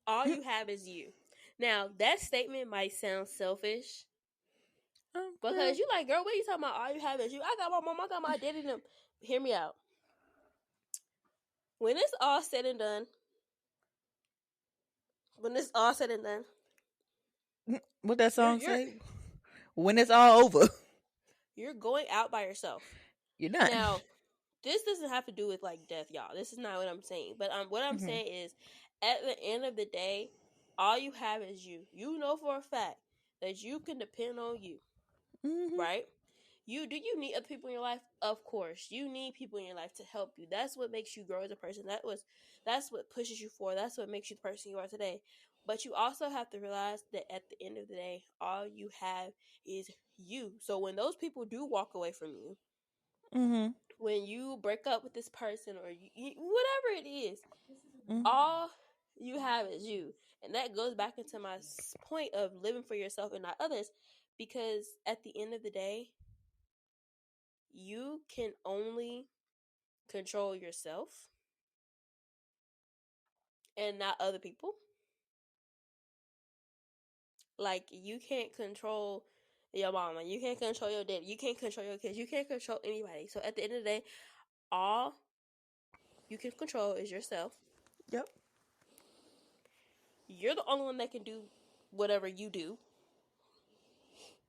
all you have is you. Now that statement might sound selfish Girl. because you like, girl, what are you talking about? All you have is you. I got my mom, I got my daddy. Them. Hear me out. When it's all said and done, when it's all said and done, What that you're song you're say? When it's all over, you're going out by yourself. you're done. Now, this doesn't have to do with like death, y'all. This is not what I'm saying. But what I'm Mm-hmm. saying is, at the end of the day, all you have is you. You know for a fact that you can depend on you, Mm-hmm. right? You need other people in your life? Of course. You need people in your life to help you. That's what makes you grow as a person. That's what pushes you forward. That's what makes you the person you are today. But you also have to realize that at the end of the day, all you have is you. So when those people do walk away from you, Mm-hmm. when you break up with this person or whatever it is, Mm-hmm. all you have is you. And that goes back into my point of living for yourself and not others, because at the end of the day, you can only control yourself and not other people. Like, you can't control your mama, you can't control your dad, you can't control your kids, you can't control anybody. So at the end of the day, all you can control is yourself. Yep. You're the only one that can do whatever you do.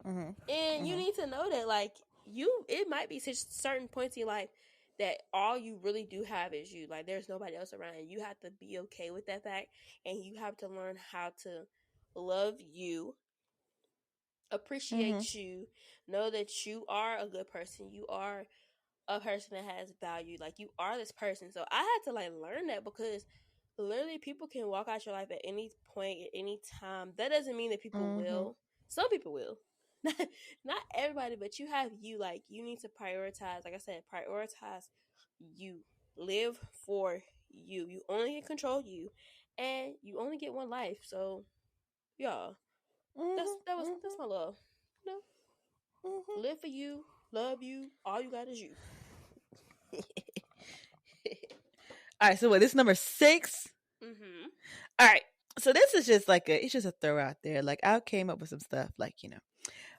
Mm-hmm. And you Mm-hmm. need to know that, like, it might be certain points in your life that all you really do have is you. Like, there's nobody else around. You have to be okay with that fact, and you have to learn how to love you, Mm-hmm. appreciate you, know that you are a good person. You are a person that has value. Like, you are this person. So I had to like learn that, because literally people can walk out your life at any point, at any time. That doesn't mean that people Mm-hmm. will. Some people will. Not everybody, but you have you. Like, you need to prioritize. Like I said, prioritize you. Live for you. You only can control you, and you only get one life. So, y'all, that's Mm-hmm. my love. You know, Mm-hmm. live for you, love you. All you got is you. All right, so what? This is number 6. Mm-hmm. All right, so this is just like it's just a throw out there. Like I came up with some stuff, like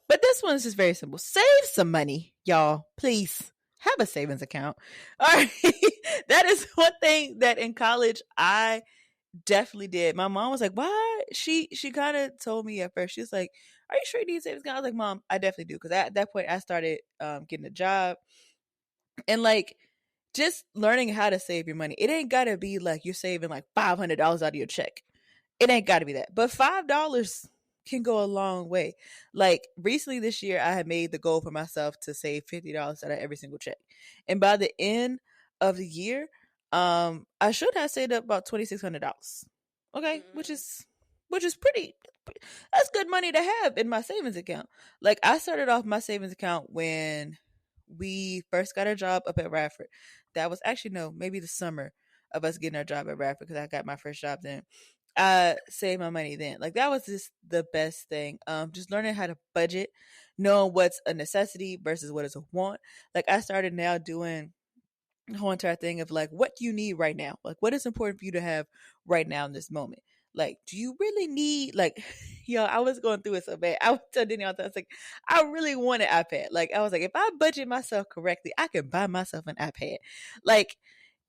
but this one is just very simple. Save some money, y'all. Please have a savings account. All right, that is one thing that in college I definitely did. My mom was like, "Why?" She kind of told me at first. She was like, "Are you sure you need a savings account?" I was like, "Mom, I definitely do." Because at that point, I started getting a job and like just learning how to save your money. It ain't gotta be like you're saving like $500 out of your check. It ain't gotta be that. But $5 can go a long way. Like recently this year, I had made the goal for myself to save $50 out of every single check, and by the end of the year, I should have saved up about $2,600. Okay, Mm-hmm. which is pretty. That's good money to have in my savings account. Like I started off my savings account when we first got our job up at Radford. That was actually no, maybe the summer of us getting our job at Radford because I got my first job then. I saved my money then. Like that was just the best thing. Just learning how to budget, knowing what's a necessity versus what is a want. Like I started now doing the whole entire thing of like what do you need right now, like what is important for you to have right now in this moment. Like do you really need like yo, I was going through it so bad. I was telling Denny all the time, I was like, I really want an iPad. Like I was like, if I budget myself correctly, I can buy myself an iPad. Like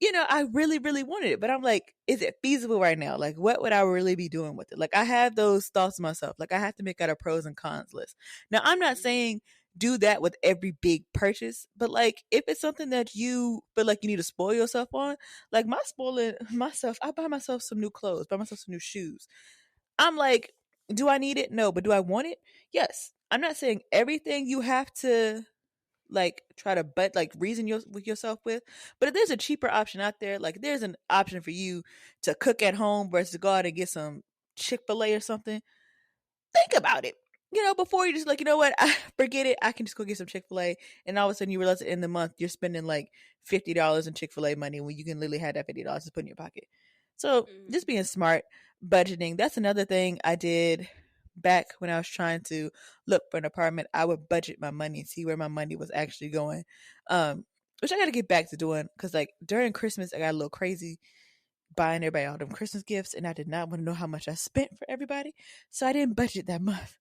I really really wanted it, but I'm like, is it feasible right now? Like what would I really be doing with it? Like I have those thoughts myself. Like I have to make out a pros and cons list. Now I'm not Mm-hmm. saying do that with every big purchase. But like if it's something that you feel like you need to spoil yourself on, like my spoiling myself, I buy myself some new clothes, buy myself some new shoes. I'm like, do I need it? No, but do I want it? Yes. I'm not saying everything you have to like try to like reason with yourself with, but if there's a cheaper option out there, like there's an option for you to cook at home versus to go out and get some Chick-fil-A or something, think about it. Before you just like, what, I forget it. I can just go get some Chick-fil-A, and all of a sudden you realize at the end of the month you're spending like $50 in Chick-fil-A money when you can literally have that $50 to put in your pocket. So just Mm-hmm. being smart, budgeting. That's another thing I did back when I was trying to look for an apartment. I would budget my money and see where my money was actually going. Which I got to get back to doing because like during Christmas I got a little crazy buying everybody all them Christmas gifts, and I did not want to know how much I spent for everybody, so I didn't budget that month,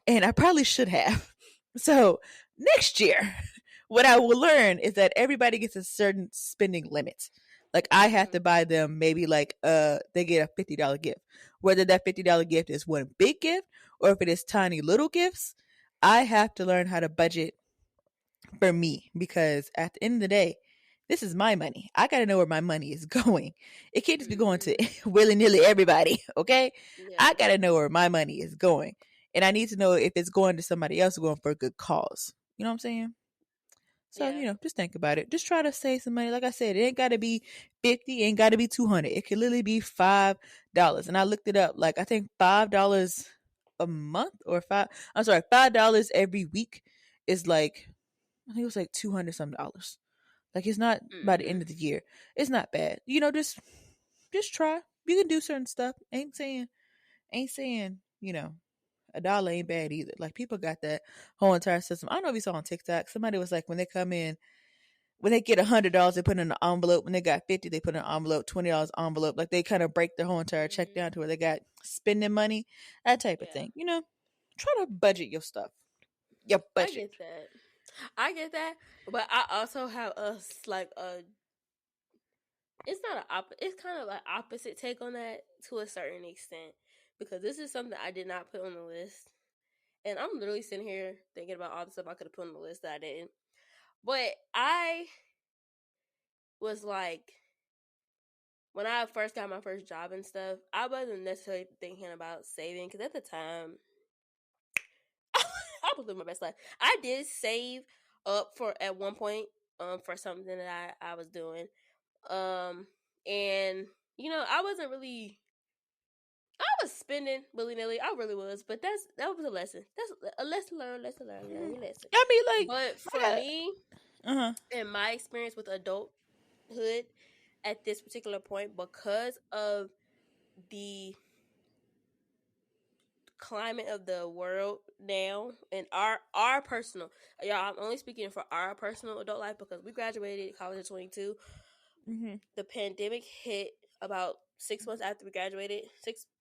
and I probably should have. So next year, what I will learn is that everybody gets a certain spending limit. Like I have Mm-hmm. to buy them maybe like they get a $50 gift, whether that $50 gift is one big gift or if it is tiny little gifts. I have to learn how to budget for me because at the end of the day, this is my money. I got to know where my money is going. It can't just be going to Mm-hmm. willy nilly everybody, okay? I Yeah. got to know where my money is going. And I need to know if it's going to somebody else or going for a good cause. You know what I'm saying? So, Yeah. just think about it. Just try to save some money. Like I said, it ain't got to be 50, it ain't got to be 200. It could literally be $5. And I looked it up. Like I think $5 a month or $5 every week is like I think it was like 200 some dollars. Like it's not by the Mm-hmm. end of the year. It's not bad. Just try. You can do certain stuff. Ain't saying, a dollar ain't bad either. Like people got that whole entire system. I don't know if you saw on TikTok. Somebody was like when they come in, when they get $100, they put in an envelope. When they got 50, they put in an envelope, $20 envelope. Like they kind of break their whole entire check Mm-hmm. down to where they got spending money, that type of Yeah. thing. Try to budget your stuff. Your I budget. get that. I get that, but I also have like a. It's not it's kind of like opposite take on that to a certain extent, because this is something I did not put on the list, and I'm literally sitting here thinking about all the stuff I could have put on the list that I didn't. But I was like, when I first got my first job and stuff, I wasn't necessarily thinking about saving, because at the time I was living my best life. I did save up for at one point, for something that I was doing. And I wasn't really. I was spending willy nilly. I really was, but that was a lesson. That's a lesson learned. Lesson learned. Learn your lesson. I mean, like, But for I me, got, in my experience with adulthood, at this particular point, because of the climate of the world now and our personal, y'all, I'm only speaking for our personal adult life because we graduated college at 22. The pandemic hit about 6 months after we graduated,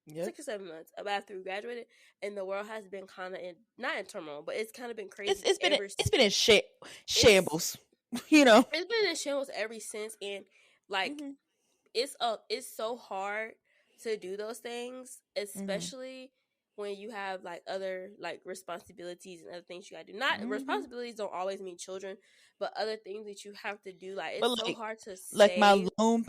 yep. 6 or 7 months after we graduated, and the world has been kind of not in turmoil, but it's kind of been It's crazy it's been ever. it's been in It's shambles, you know. it's been in shambles ever since, and like Mhm. it's so hard to do those things, Mhm. especially when you have like other like responsibilities and other things you gotta do. Not Mhm. responsibilities don't always mean children, but other things that you have to do. Like But it's so like hard to my save. loan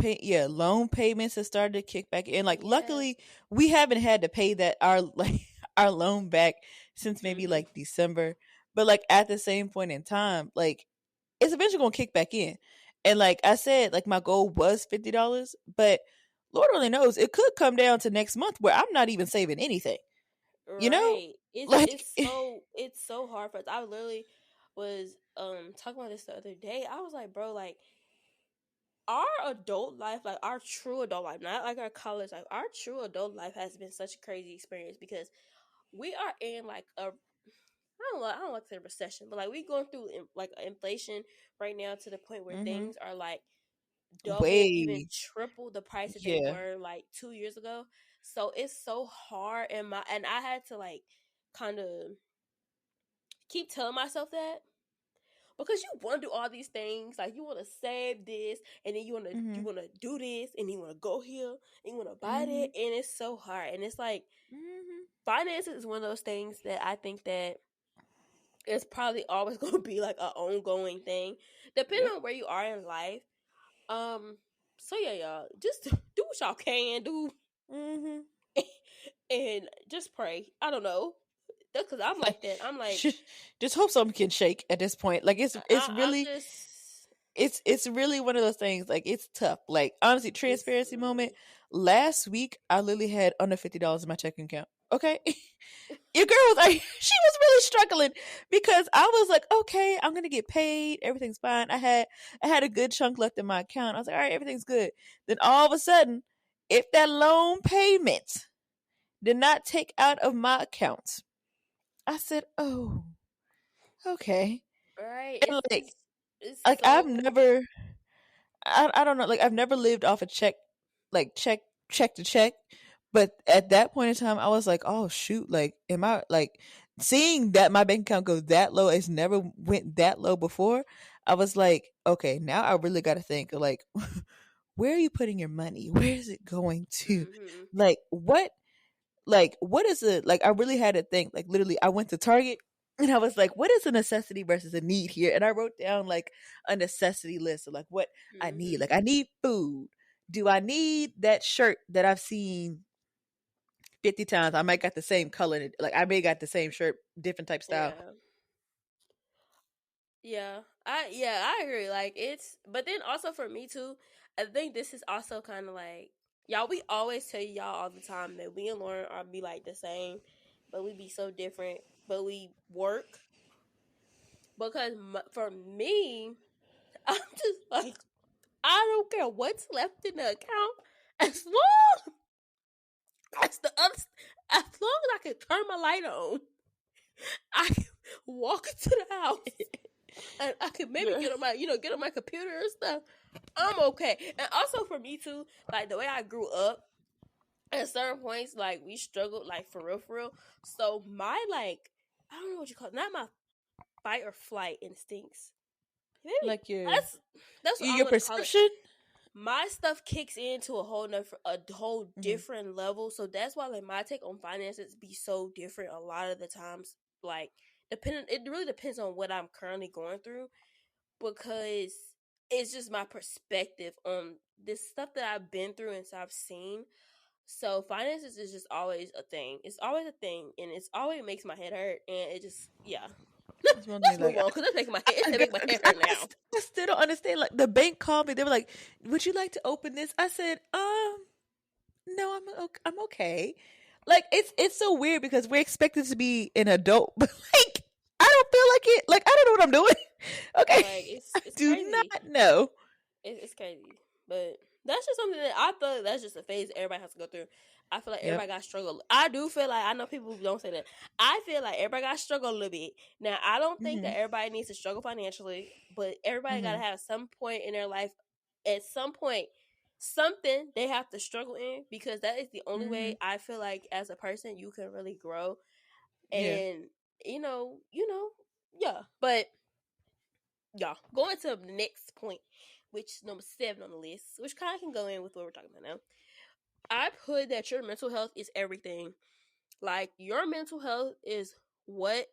payments have started to kick back in. Like Yeah. luckily we haven't had to pay that our like our loan back since maybe Mm-hmm. like December. But like at the same point in time, like it's eventually gonna kick back in. And like I said, like my goal was $50, but Lord only knows it could come down to next month where I'm not even saving anything. You know? Right. It's Like it's so it's so hard for us. I literally was talking about this the other day. I was like, bro, like our adult life, like our true adult life, not like our college life, our true adult life has been such a crazy experience because we are in like a I don't like to say recession, but like we going through like inflation right now to the point where mhm. things are like double, even Way triple the price that they yeah. were like 2 years ago. So it's so hard, and I had to like kind of keep telling myself that because you want to do all these things, like you want to save this, and then you Mhm. want to do this, and you want to go here, and you want to buy that, Mhm. and it's so hard, and it's like Mhm. finances is one of those things that I think that it's probably always going to be like an ongoing thing, depending Yep. on where you are in life. Um, so yeah, y'all, just do what y'all can do, Mhm. and just pray. I don't know, that's because I'm like that. I'm like, Just hope something can shake at this point. Like it's I'm really just it's really one of those things. Like it's tough. Like honestly, it's transparency moment. Last week, I literally had under $50 in my checking account. Okay, your girl was like, she was really struggling because I was like, okay, I'm gonna get paid. Everything's fine. I had a good chunk left in my account. I was like, all right, everything's good. Then all of a sudden, if that loan payment did not take out of my account, I said, oh, okay. right. And It's like so I don't know, like I've never lived off a check, like check to check. But at that point in time, I was like, oh shoot, like am I like seeing that my bank account goes that low? It's never went that low before. I was like, okay, now I really got to think like, where are you putting your money? Where is it going to? mm-hmm. Like what is it? Like I really had to think. Like literally, I went to Target and I was like, what is a necessity versus a need here? And I wrote down like a necessity list of like what I need. Mm-hmm. Like I need food. Do I need that shirt that I've seen 50 times? I might got the same color. Like I may got the same shirt, different type style. Yeah. I agree. Like it's but then also for me too, I think this is also kind of like y'all. We always tell y'all all the time that we and Lauren are be like the same, but we be so different. But we work because for me, I'm just like I don't care what's left in the account as long as the other, as long as I can turn my light on, I can walk into the house and I can maybe Girl. get on my computer and stuff. I'm okay. And also for me too, like the way I grew up, at certain points, like we struggled, like for real, for real. So my like, I don't know what you call it, not my fight or flight instincts. Maybe Like your that's what I'm your gonna call it. perception. My stuff kicks into a whole Mm-hmm. different level. So that's why like my take on finances be so different a lot of the times. Like it really depends on what I'm currently going through because it's just my perspective on this stuff that I've been through and so I've seen. So finances is just always a thing. It's always a thing, and it's always makes my head hurt, and it just yeah. That's one thing. Let's Like move on because it's making my head. It's I, making my head hurt now. I still don't understand. Like the bank called me. They were like, "Would you like to open this?" I said, no, I'm okay. Like it's so weird because we're expected to be an adult, but like I don't feel like it. Like I don't know what I'm doing. Okay, Like I it's do crazy. not know. It's crazy, but that's just something that I feel like that's just a phase everybody has to go through. I feel like Yep. everybody got to struggle. I do feel like I know people who don't say that. I feel like everybody got to struggle a little bit. Now I don't think Mhm. that everybody needs to struggle financially, but everybody got to Mhm. have some point in their life. At some point, something they have to struggle in because that is the only way Mhm. I feel like as a person you can really grow. Yeah. And yeah. But yeah, going to the next point, which is number 7 on the list, which kind of can go in with what we're talking about now. I put that your mental health is everything. Like your mental health is what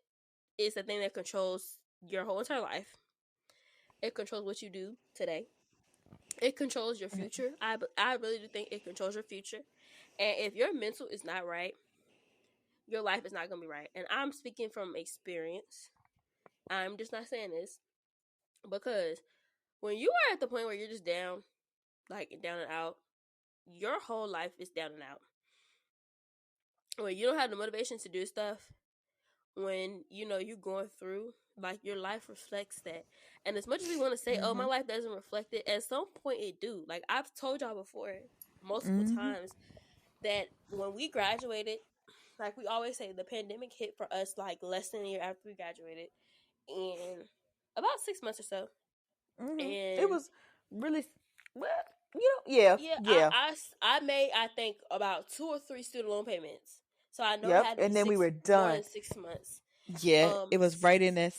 is the thing that controls your whole entire life. It controls what you do today. It controls your Mhm. future. I really do think it controls your future. And if your mental is not right, your life is not gonna be right. And I'm speaking from experience. I'm just not saying this because when you are at the point where you're just down, like down and out, your whole life is down and out. When you don't have the motivation to do stuff, when you're going through, like your life reflects that. And as much as we want to say, "Oh, my Mhm. life doesn't reflect it," at some point it do. Like I've told y'all before, multiple Mhm. times, that when we graduated, like we always say, the pandemic hit for us like less than a year after we graduated, and about 6 months or so, Mhm. It and was really well. Yeah. yeah, Yeah. I made, I think, about 2 or 3 student loan payments. So I know it Yep. had to be And then we six, were more done. than 6 months. Yeah, it was right in that.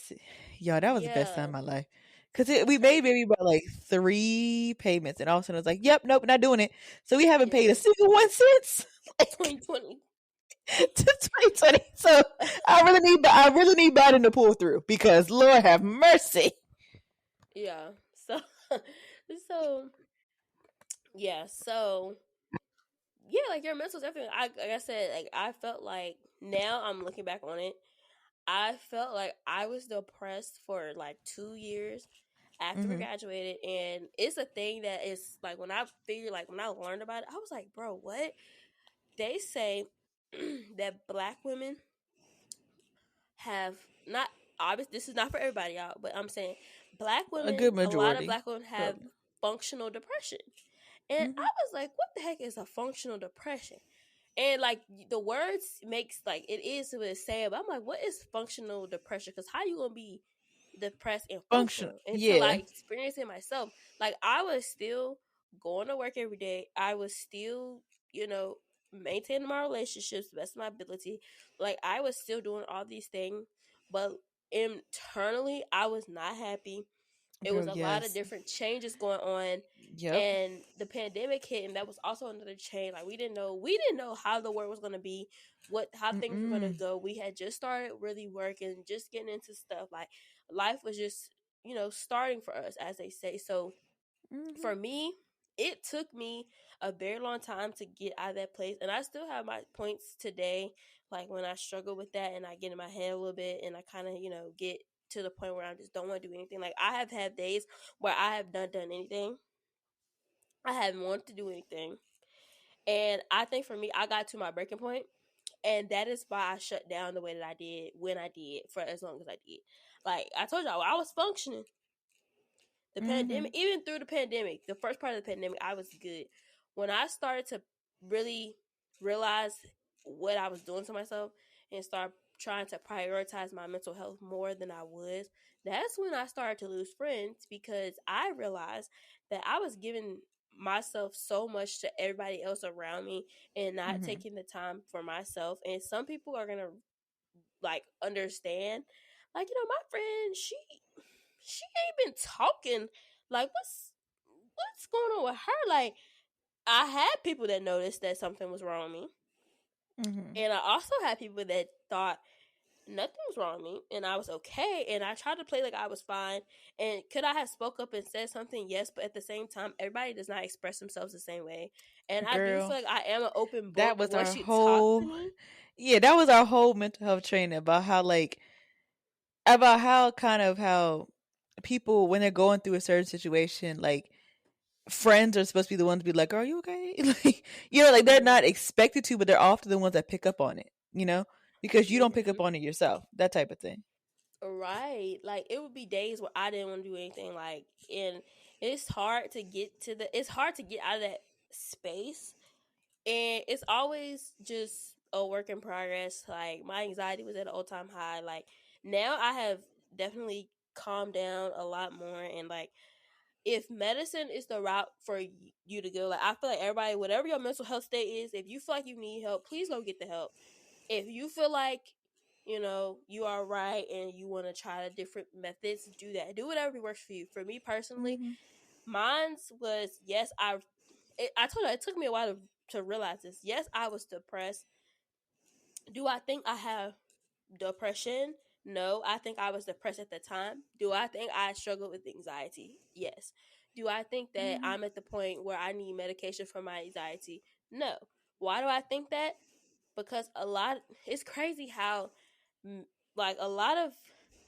Y'all, that was the best time Yeah, of my life. Cause it's we made crazy. maybe about like 3 payments, and all of a sudden it was like, "Yep, nope, not doing it." So we haven't paid a Yeah, single one since like 2020. to 2020. So I really need Biden to pull through because Lord have mercy. Yeah. So, so so yeah, like your mental's everything. Like I said, like I felt like now I'm looking back on it. I felt like I was depressed for like 2 years after we Hmm. graduated, and it's a thing that is like when I figured, like when I learned about it, I was like, bro, what? They say that black women have not, obviously this is not for everybody, y'all, but I'm saying black A women, good a lot of majority, black women have probably. functional depression. And I Hmm. was like, what the heck is a functional depression? And like the words makes like it is what it's saying, but I'm like, what is functional depression? Because how you gonna be depressed and Function. functional until I Yeah. experienced it myself? Like I was still going to work every day. I was still, you know, maintaining my relationships to the best of my ability. Like I was still doing all these things, but internally I was not happy. It Girl, was a lot of yes. different changes going on, Yep. and the pandemic hit, and that was also another change. Like we didn't know how the world was going to be, how things were going to Mm-mm. go. We had just started really working, just getting into stuff. Like life was just starting for us, as they say. So Hmm. for me, it took me a very long time to get out of that place, and I still have my points today. Like when I struggle with that, and I get in my head a little bit, and I kind of get to the point where I just don't want to do anything. Like I have had days where I have not done anything. I haven't wanted to do anything, and I think for me, I got to my breaking point, and that is why I shut down the way that I did when I did for as long as I did. Like I told y'all, I was functioning. The pandemic, Hmm. even through the pandemic, the first part of the pandemic, I was good. When I started to really realize what I was doing to myself and start trying to prioritize my mental health more than I was, that's when I started to lose friends because I realized that I was giving myself so much to everybody else around me and not Hmm. taking the time for myself. And some people are gonna like understand. Like, my friend, she ain't been talking. Like, what's going on with her? Like, I had people that noticed that something was wrong with me, Hmm. and I also had people that thought nothing was wrong with me and I was okay. And I tried to play like I was fine. And could I have spoke up and said something? Yes, but at the same time, everybody does not express themselves the same way. And I do feel Girl, like I am an open that book. was our Once you talk to whole me, yeah, that was our whole mental health training about how like about how people when they're going through a certain situation, like friends are supposed to be the ones to be like, "Are you okay?" Like, like they're Mhm. not expected to, but they're often the ones that pick up on it. Because you don't pick up Mhm. on it yourself. That type of thing. Right. Like it would be days where I didn't want to do anything. Like, and it's hard to get out of that space, and it's always just a work in progress. Like my anxiety was at an all time high. Like now I have definitely calmed down a lot more, and like if medicine is the route for you to go, like I feel like everybody, whatever your mental health state is, if you feel like you need help, please go get the help. If you feel like you are right and you want to try the different methods, do that. Do whatever works for you. For me personally, Mm-hmm. mine's was yes. I told you it took me a while to realize this. Yes, I was depressed. Do I think I have depression? No, I think I was depressed at the time. Do I think I struggled with anxiety? Yes. Do I think that Mm-hmm. I'm at the point where I need medication for my anxiety? No. Why do I think that? Because it's crazy how like a lot of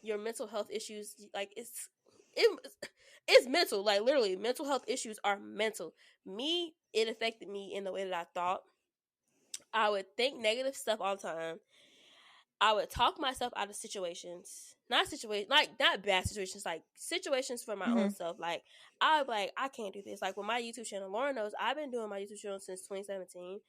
your mental health issues, like it's mental. Like literally mental health issues are mental. It affected me in the way that I thought. I would think negative stuff all the time. I would talk myself out of situations, not bad situations, like situations for my own Mm-hmm. self. Like I would be like, I can't do this. Like with my YouTube channel, Lauren knows I've been doing my YouTube channel since 2017,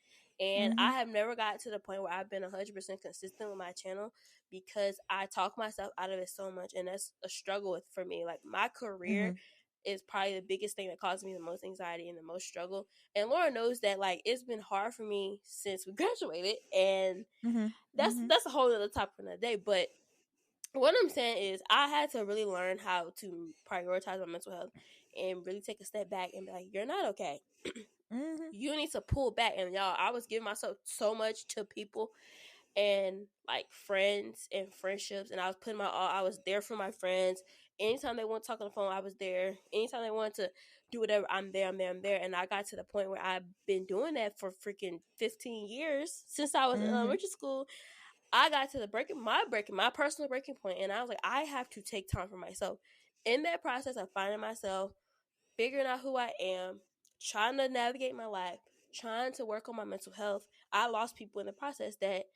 and Mm-hmm. I have never got to the point where I've been 100% consistent with my channel because I talk myself out of it so much, and that's a struggle for me. Like my career Mm-hmm. is probably the biggest thing that causes me the most anxiety and the most struggle. And Lauren knows that like it's been hard for me since we graduated, and Mm-hmm. Mm-hmm. that's a whole other topic for another day. But what I'm saying is, I had to really learn how to prioritize my mental health and really take a step back and be like, "You're not okay. Mm-hmm. You need to pull back." And y'all, I was giving myself so much to people and like friends and friendships, and I was putting my all. I was there for my friends. Anytime they want to talk on the phone, I was there. Anytime they wanted to do whatever, I'm there. I'm there. I'm there. And I got to the point where I've been doing that for freaking 15 years since I was in Mm-hmm. elementary school. I got to the my personal breaking point, and I was like, I have to take time for myself. In that process of finding myself, figuring out who I am, trying to navigate my life, trying to work on my mental health, I lost people in the process that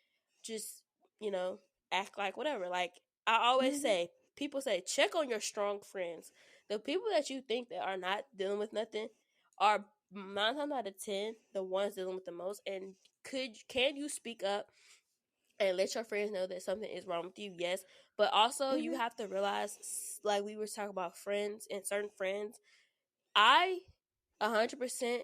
just, you know, act like whatever. Like I always Mm-hmm. say, people say, check on your strong friends. The people that you think that are not dealing with nothing are 9 times out of 10 the ones dealing with the most. And can you speak up and let your friends know that something is wrong with you? Yes, but also you Mm-hmm. have to realize, like we were talking about friends and certain friends, I 100%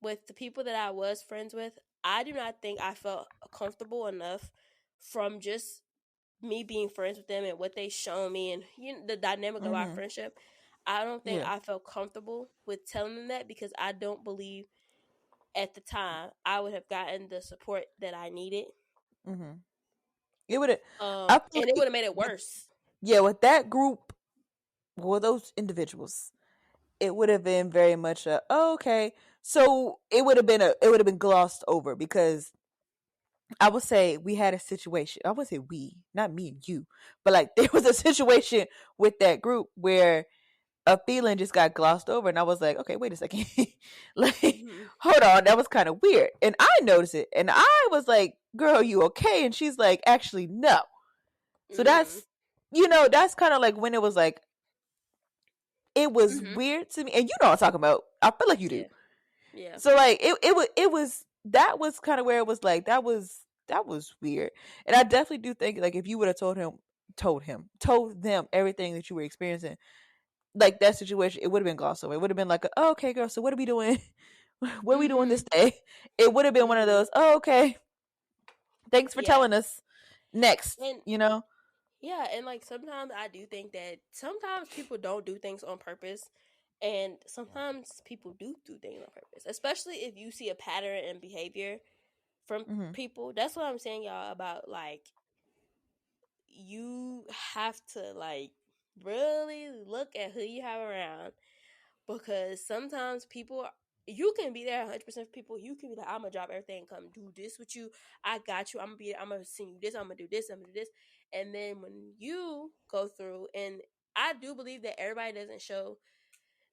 with the people that I was friends with, I do not think I felt comfortable enough from just me being friends with them and what they shown me, and the dynamic of our Mm-hmm. friendship. I don't think Yeah. I felt comfortable with telling them that because I don't believe at the time I would have gotten the support that I needed. Mm-hmm. It would have. I feel And it would like have made it with worse. yeah, with that group, with those individuals, it would have been very much a oh, okay. So it would have been glossed over because I would say we had a situation. I would say we, not me and you, but like there was a situation with that group where a feeling just got glossed over, and I was like, okay, wait a second, like Mhm. hold on, that was kind of weird, and I noticed it, and I was like, girl, you okay? And she's like, actually, no. So Mhm. that's kind of like when it was like it was Mhm. weird to me, and you know what I'm talking about. I feel like you do. Yeah. Yeah. So like it was that was kind of where it was like that was weird, and I definitely do think like if you would have told them everything that you were experiencing, like that situation, it would have been glossed over. It would have been like, oh, okay, girl, so what are we doing? What are we doing this Mhm. day? It would have been one of Mhm. those, oh, okay, thanks for Yeah. telling us. Next, And yeah, and like sometimes I do think that sometimes people don't do things on purpose, and sometimes people do things on purpose. Especially if you see a pattern in behavior from Mm-hmm. people. That's what I'm saying, y'all, about like you have to like really look at who you have around, because sometimes people you can be there 100% for people. You can be like, I'm gonna drop everything, come do this with you. I got you. I'm gonna send you this. I'm gonna do this. I'm gonna do this. And then when you go through, and I do believe that everybody doesn't show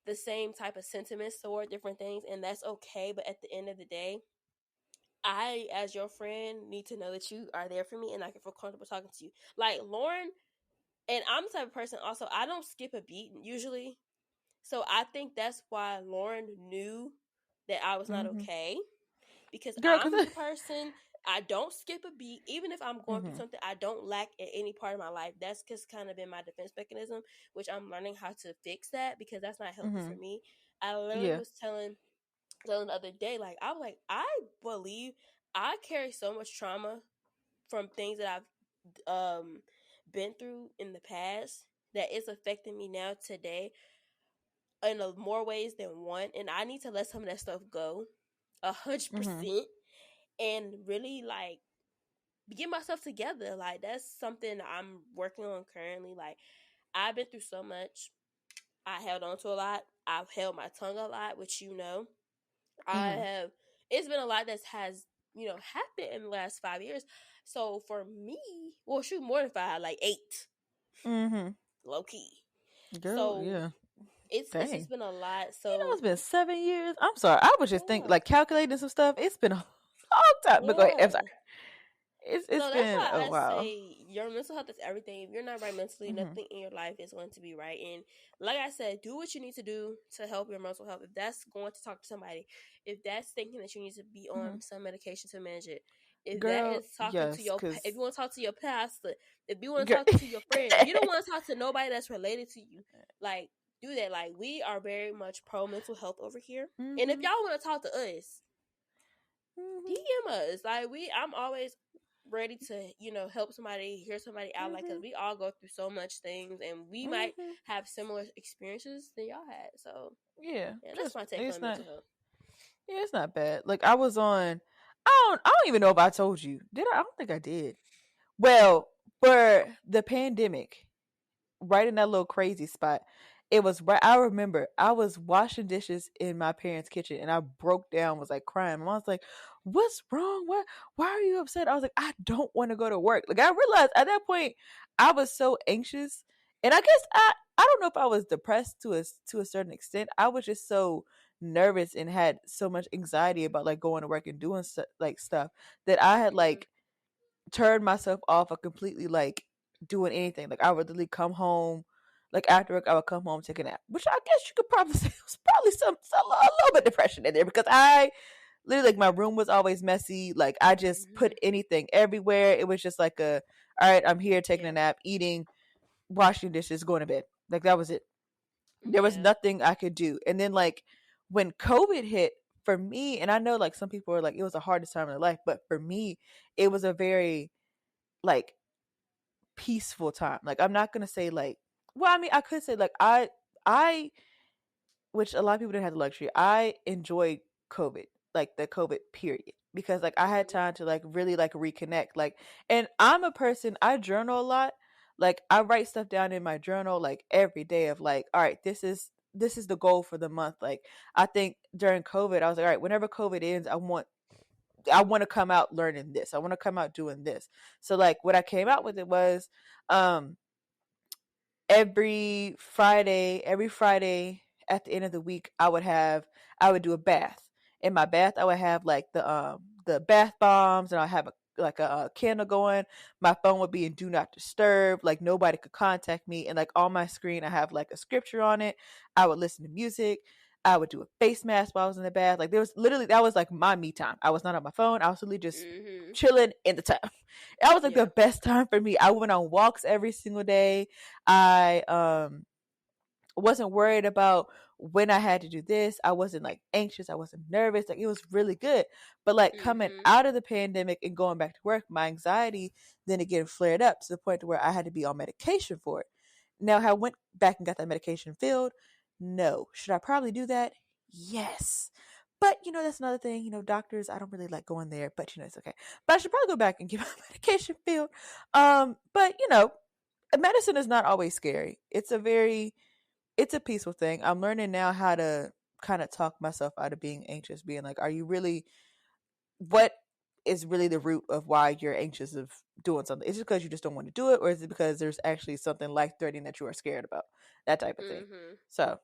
the same type of sentiments toward different things, and that's okay. But at the end of the day, I, as your friend, need to know that you are there for me, and I can feel comfortable talking to you. Like Lauren, and I'm the type of person. Also, I don't skip a beat usually. So I think that's why Lauren knew that I was not Mm-hmm. okay, because Girl, I'm cause the person, I don't skip a beat. Even if I'm going through mm-hmm. something, I don't lack in any part of my life. That's just kind of been my defense mechanism, which I'm learning how to fix that because that's not healthy Mm-hmm. for me. I literally Yeah. was telling the other day, like, I was like, I believe I carry so much trauma from things that I've been through in the past that it's affecting me now today in more ways than one, and I need to let some of that stuff go, a hundred Mm-hmm. percent, and really like get myself together. Like that's something I'm working on currently. Like I've been through so much. I held on to a lot. I've held my tongue a lot, which you know. I Mm-hmm. have. It's been a lot that has happened in the last 5 years. So for me, well, shoot, more than five, like 8, Mm-hmm. low key. Girl, So yeah. it's Dang. just been a lot. You know, So it's been 7 years. I'm sorry. I was just thinking, yeah, like, calculating some stuff. It's been a long time. But go ahead. I'm yeah. sorry. It's No, that's been why a I while. say your mental health is everything. If you're not right mentally, Mm-hmm. nothing in your life is going to be right. And like I said, do what you need to do to help your mental health. If that's going to talk to somebody, if that's thinking that you need to be Mm-hmm. on some medication to manage it, if that Girl, is talking to yes, if cause you want to talk to your pastor, if you want to girl. talk to your friend, if you don't want to talk to nobody that's related to you, like do that. Like we are very much pro mental health over here. And if Mm-hmm. y'all want to talk to us, Mm-hmm. DM us. Like I'm always ready to help somebody, hear somebody out. Like, cause Mm-hmm. we all go through so much things, and we might Mm-hmm. have similar experiences than y'all had. So Yeah, yeah, that's trust my me. take It's on not. mental health. Yeah, it's not bad. Like I was on. I don't even know if I told you. Did I? I don't think I did. Well, for the pandemic, right in that little crazy spot. It was right. I remember I was washing dishes in my parents' kitchen and I broke down, was like crying. My mom's like, "What's wrong? What? Why are you upset?" I was like, "I don't want to go to work." Like I realized at that point I was so anxious, and I guess I don't know if I was depressed to a certain extent. I was just so nervous and had so much anxiety about like going to work and doing like stuff that I had Mm-hmm. like turned myself off of completely like doing anything. Like I would literally come home, like after work, I would come home, take a nap. Which I guess you could probably say was probably a little bit depression in there because I literally like my room was always messy. Like I just put Mm-hmm. anything everywhere. It was just like a all right, I'm here taking a Yeah. nap, eating, washing dishes, going to bed. Like that was it. There was Yeah. nothing I could do. And then like when COVID hit for me, and I know like some people are like it was the hardest time in their life, but for me, it was a very like peaceful time. Like I'm not gonna say like well, I mean I could say like I which a lot of people didn't have the luxury. I enjoyed COVID, like the COVID period. Because like I had Mm-hmm. time to like really like reconnect. Like and I'm a person I journal a lot. Like I write stuff down in my journal like every day of like, all right, this is the goal for the month. Like I think during COVID, I was like, all right, whenever COVID ends, I want to come out learning this. I want to come out doing this. So like what I came out Mm-hmm. with it was um every Friday at the end of the week I would do a bath. In my bath I would have like the bath bombs and I have a candle going. My phone would be in do not disturb, like nobody could contact me, and like on my screen I have like a scripture on it. I would listen to music. I would do a face mask while I was in the bath. Like there was literally that was like my me time. I was not on my phone. I was literally just Mm-hmm. chilling in the tub. That was like the Yeah. best time for me. I went on walks every single day. I wasn't worried about when I had to do this. I wasn't like anxious. I wasn't nervous. Like it was really good. But like coming Mm-hmm. out of the pandemic and going back to work, my anxiety then again flared up to the point to where I had to be on medication for it. Now, I went back and got that medication filled. No. Should I probably do that? Yes. But that's another thing. Doctors, I don't really like going there, but it's okay. But I should probably go back and get my medication filled. But medicine is not always scary. It's a peaceful thing. I'm learning now how to kind of talk myself out of being anxious, being like, are you really, what is really the root of why you're anxious of doing something? Is it because you just don't want to do it, or is it because there's actually something life threatening that you are scared about? That type of thing. Mhm. So,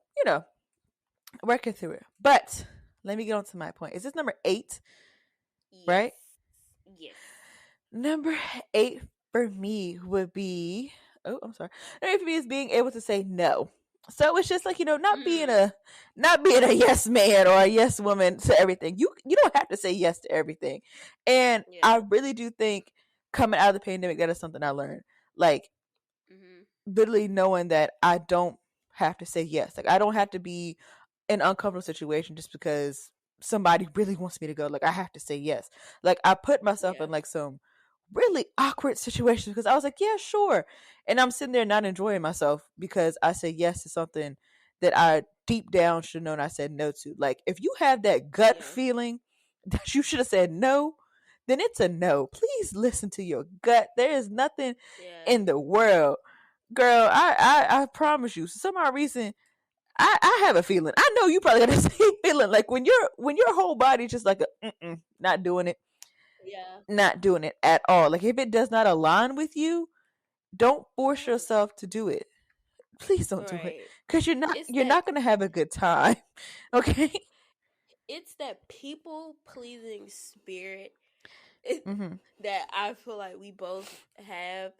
working through it. But let me get on to my point. Is this number 8? Yes. Right? Yes. Number 8 for me would be, oh, I'm sorry. Number 8 for me is being able to say no. So it's just like, Mhm. not being a yes man or a yes woman to everything. You don't have to say yes to everything. And I Yeah. really do think coming out of the pandemic, that is something I learned. Like, Mhm. literally knowing that I don't have to say yes. Like, I don't have to be in an uncomfortable situation just because somebody really wants me to go. Like, I have to say yes. Like, I put myself Yeah. in like some really awkward situations because I was like, yeah, sure. And I'm sitting there not enjoying myself because I said yes to something that I deep down should have known I said no to. Like, if you have that gut Yeah. feeling that you should have said no, then it's a no. Please listen to your gut. There is nothing Yeah. in the world, girl. I promise you. For some odd reason, I have a feeling. I know you probably got the same feeling. Like when your whole body just like not doing it, Yeah. not doing it at all. Like if it does not align with you, don't force Don't do it. yourself to do it. Please don't do it Right. because It's you're that not gonna have a good time. Okay. it's that people pleasing spirit it, Mhm. that I feel like we both have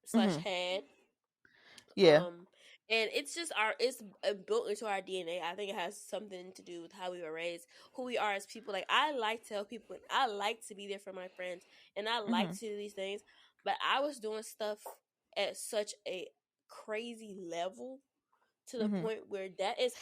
slash Mhm. had. Yeah. And it's just it's built into our DNA. I think it has something to do with how we were raised, who we are as people. Like I like to tell people, I like to be there for my friends, and I like Mhm. to do these things. But I was doing stuff at such a crazy level to the Mhm. point where that is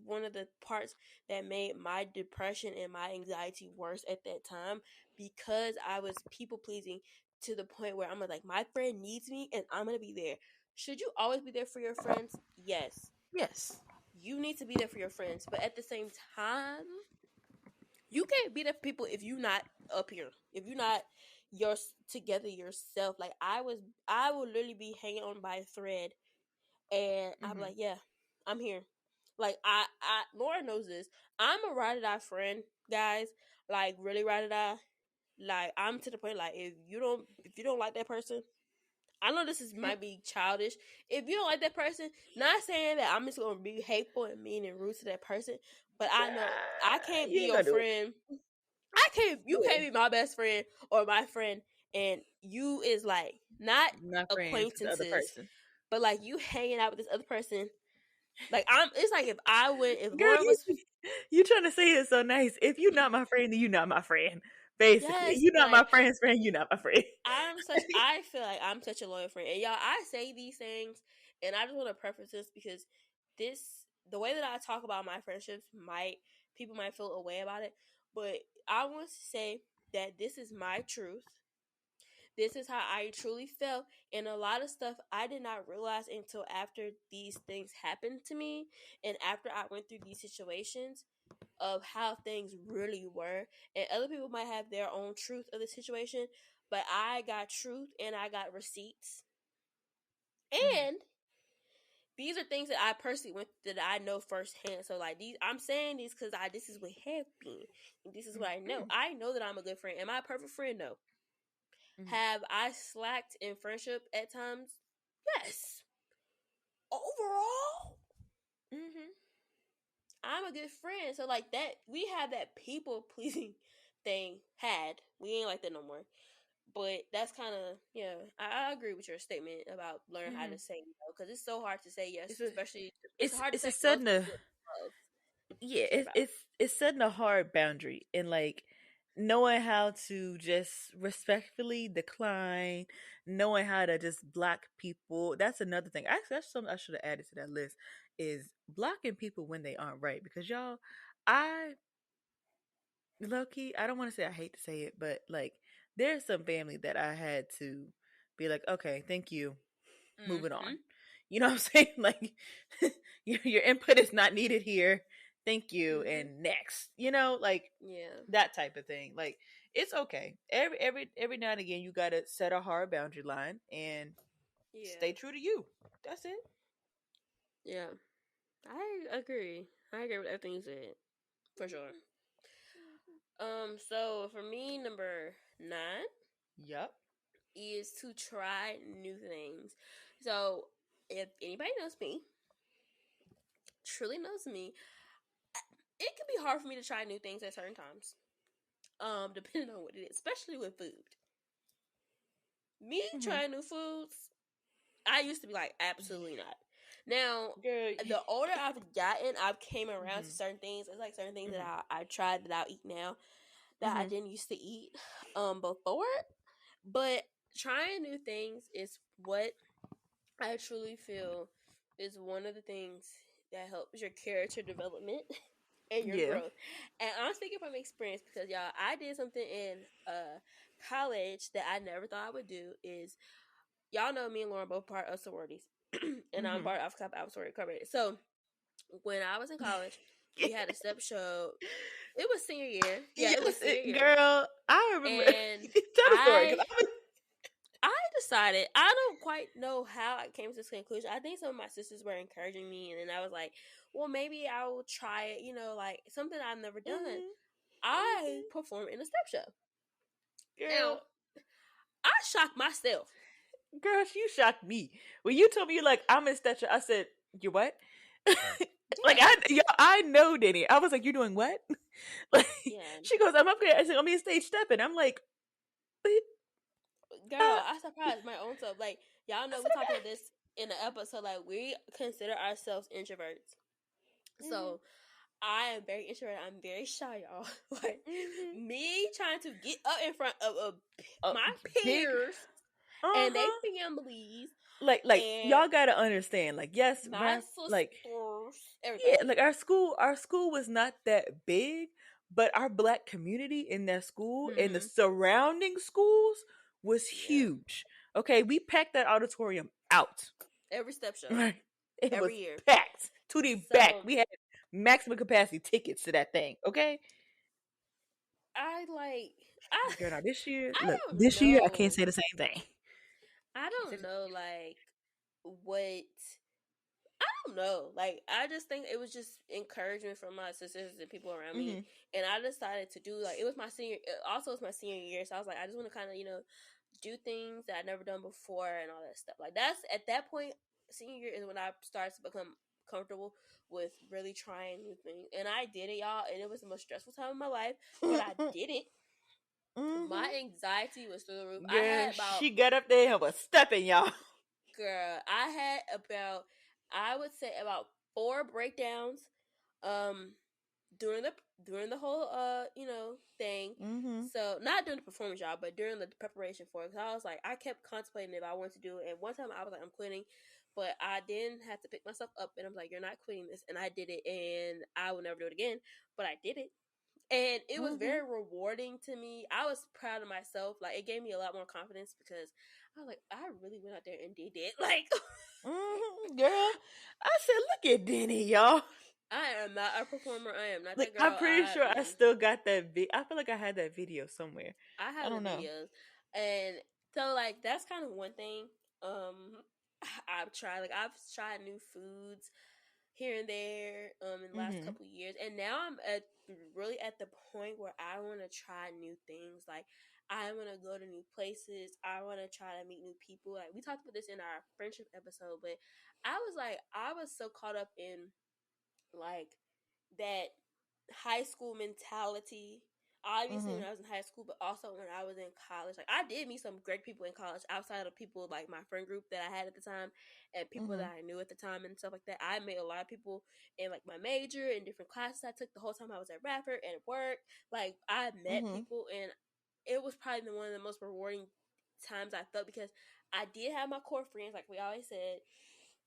one of the parts that made my depression and my anxiety worse at that time, because I was people pleasing to the point where I'm like, my friend needs me and I'm gonna be there. Should you always be there for your friends? Yes, Yes. you need to be there for your friends, but at the same time, you can't be there for people if you're not up here, if you're not your together yourself. Like I would literally be hanging on by a thread, and I'm Mhm. like, yeah, I'm here. Like Laura knows this. I'm a ride or die friend, guys. Like really ride or die. Like I'm to the point. Like if you don't like that person, I know this is might be childish. If you don't like that person, not saying that I'm just gonna be hateful and mean and rude to that person, but I know I can't You be ain't your gonna do it. friend. I can't. You You can't ain't. be my best friend or my friend, and you is like not Not friends with the other acquaintances, person. but like you hanging out with this other person. Like it's like if Girl, Lauren was, you trying to say it so nice. If you not my friend, then you not my friend. Basically, yes, you not my like friend's friend. You not my friend. I feel like I'm such a loyal friend, and y'all, I say these things, and I just want to preface this because this the way that I talk about my friendships might people might feel a way about it, but I want to say that this is my truth. This is how I truly felt, and a lot of stuff I did not realize until after these things happened to me, and after I went through these situations of how things really were. And other people might have their own truth of the situation, but I got truth and I got receipts. Mhm. And these are things that I personally went that I know firsthand. So like these, I'm saying these because this is what happened. And this is what I know. Mhm. I know that I'm a good friend. Am I a perfect friend? No. Mhm. Have I slacked in friendship at times? Yes. Overall, Mhm. I'm a good friend. So like that, we have that people pleasing thing had. We ain't like that no more. But that's kind of, yeah, I agree with your statement about learning how to Mhm. say no, because it's so hard to say yes, It's a especially it's hard to it's a say no to sudden people you love yeah, and care about. it's setting a hard boundary and like knowing how to just respectfully decline, knowing how to just block people. That's another thing. Actually, that's something I should have added to that list is blocking people when they aren't right. Because y'all, I low key, I don't want to say I hate to say it, but like there's some family that I had to be like, okay, thank you, moving on. Mm-hmm. You know what I'm saying? Like your input is not needed here. Thank you, Mm-hmm. and next. Like Yeah. that type of thing. Like it's okay. Every now and again, you gotta set a hard boundary line and stay Yeah. true to you. That's it. Yeah. I agree. I agree with everything you said. For sure. So for me, number 9 Yep. is to try new things. So if anybody knows me, truly knows me, it can be hard for me to try new things at certain times. Depending on what it is, especially with food. Me Mm-hmm. trying new foods, I used to be like, absolutely not. Now, Girl. the older I've gotten, I've came around to Mm-hmm. certain things. It's like certain things that Mm-hmm. I tried that I'll eat now that I Mm-hmm. didn't used to eat before. But trying new things is what I truly feel is one of the things that helps your character development and your Yeah. growth. And I'm speaking from experience because y'all, I did something in college that I never thought I would do. Is y'all know me and Lauren both part of sororities, and I'm Mm-hmm. part of Alpha Sorority Incorporated. So when I was in college, we had a step show. It was senior year. Yeah, it was Yes, senior year, girl. I remember. and Tell the story, I because I was. I decided, I don't quite know how I came to this conclusion. I think some of my sisters were encouraging me, and then I was like, well, maybe I will try it, like something I've never done. Mm-hmm. I Mm-hmm. performed in a step show. Girl. Now, I shocked myself. Girl, you shocked me when you told me you're like I'm in Stetcher. I said you what? Like Yeah. I know Denny. I was like, you're doing what? Like Yeah. she goes, I'm up here. I said, I'm in stage stepping. I'm like, Girl, I surprised my own self. Like, y'all I know we said, talked about this in the episode. Like, we consider ourselves introverts. okay. So, I am very introverted. I'm very shy, y'all. Like, Mm-hmm. me trying to get up in front of A my big, peers uh and they huh. families Like and y'all gotta understand. Like yes, my like sisters, yeah, everything. like our school was not that big, but our black community in that school and the Mm-hmm. surrounding schools was Yeah. huge. Okay, we packed that auditorium out. Every step show, Right. It was every year. packed to the back. So, We had maximum capacity tickets to that thing. Okay. I like, I, Girl, now this year, I look, don't this year I can't know. say the same thing. I Can't say don't know, like, what I don't know. Like, I just think it was just encouragement from my sisters and people around me, mm-hmm. and I decided to do, like, it was my senior. Also, it's my senior year, so I was like, I just want to kind of do things that I'd never done before and all that stuff. Like, that's at that point, senior year is when I started to become comfortable with really trying new things, and I did it, y'all, and it was the most stressful time of my life, but I did it. My Mm-hmm. anxiety was through the roof. I Girl, had about she got up there and was stepping, y'all. Girl, I had about, I would say about 4 breakdowns um during the whole thing. Mm-hmm. So not during the performance job, but during the preparation for it. Cause I was like, I kept contemplating if I wanted to do it. And one time I was like, I'm quitting, but I didn't have to pick myself up, and I'm like, you're not quitting this, and I did it, and I will never do it again. But I did it, and it was Mm-hmm. very rewarding to me. I was proud of myself. Like, it gave me a lot more confidence because I was like, I really went out there and did it. Like, Mm-hmm. Girl, I said, look at Denny, y'all. I am not a performer. I am not Like, that I'm girl. pretty sure I still got that I feel like I had that video somewhere. I I have the don't know. videos, and so like that's kind of one thing. Um, I've tried new foods here and there in the last Mm-hmm. couple of years, and now I'm really at the point where I want to try new things. Like, I want to go to new places. I want to try to meet new people. Like, we talked about this in our friendship episode, but I was so caught up in like that high school mentality. Obviously, Mm-hmm. when I was in high school, but also when I was in college. Like, I did meet some great people in college outside of people like my friend group that I had at the time and people Mm-hmm. that I knew at the time and stuff like that. I met a lot of people in like my major and different classes I took the whole time I was at Radford and at work. Like, I met Mm-hmm. people, and it was probably one of the most rewarding times I felt because I did have my core friends, like we always said,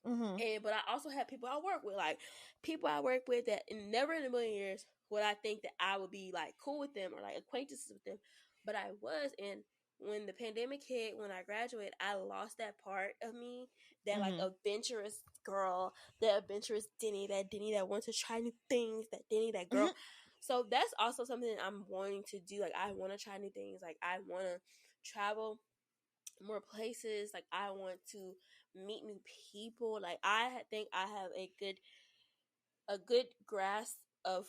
Mm-hmm. and but I also have people I work with, like people I work with that never in a million years would I think that I would be like cool with them or like acquaintances with them, but I was. And when the pandemic hit, when I graduated, I lost that part of me, that like Mm-hmm. adventurous girl, that adventurous Denny, that Denny that wants to try new things, that Denny, that girl. Mm-hmm. So that's also something I'm wanting to do. Like, I want to try new things. Like, I want to travel more places. Like, I want to meet new people. Like, think I have a good a good grasp of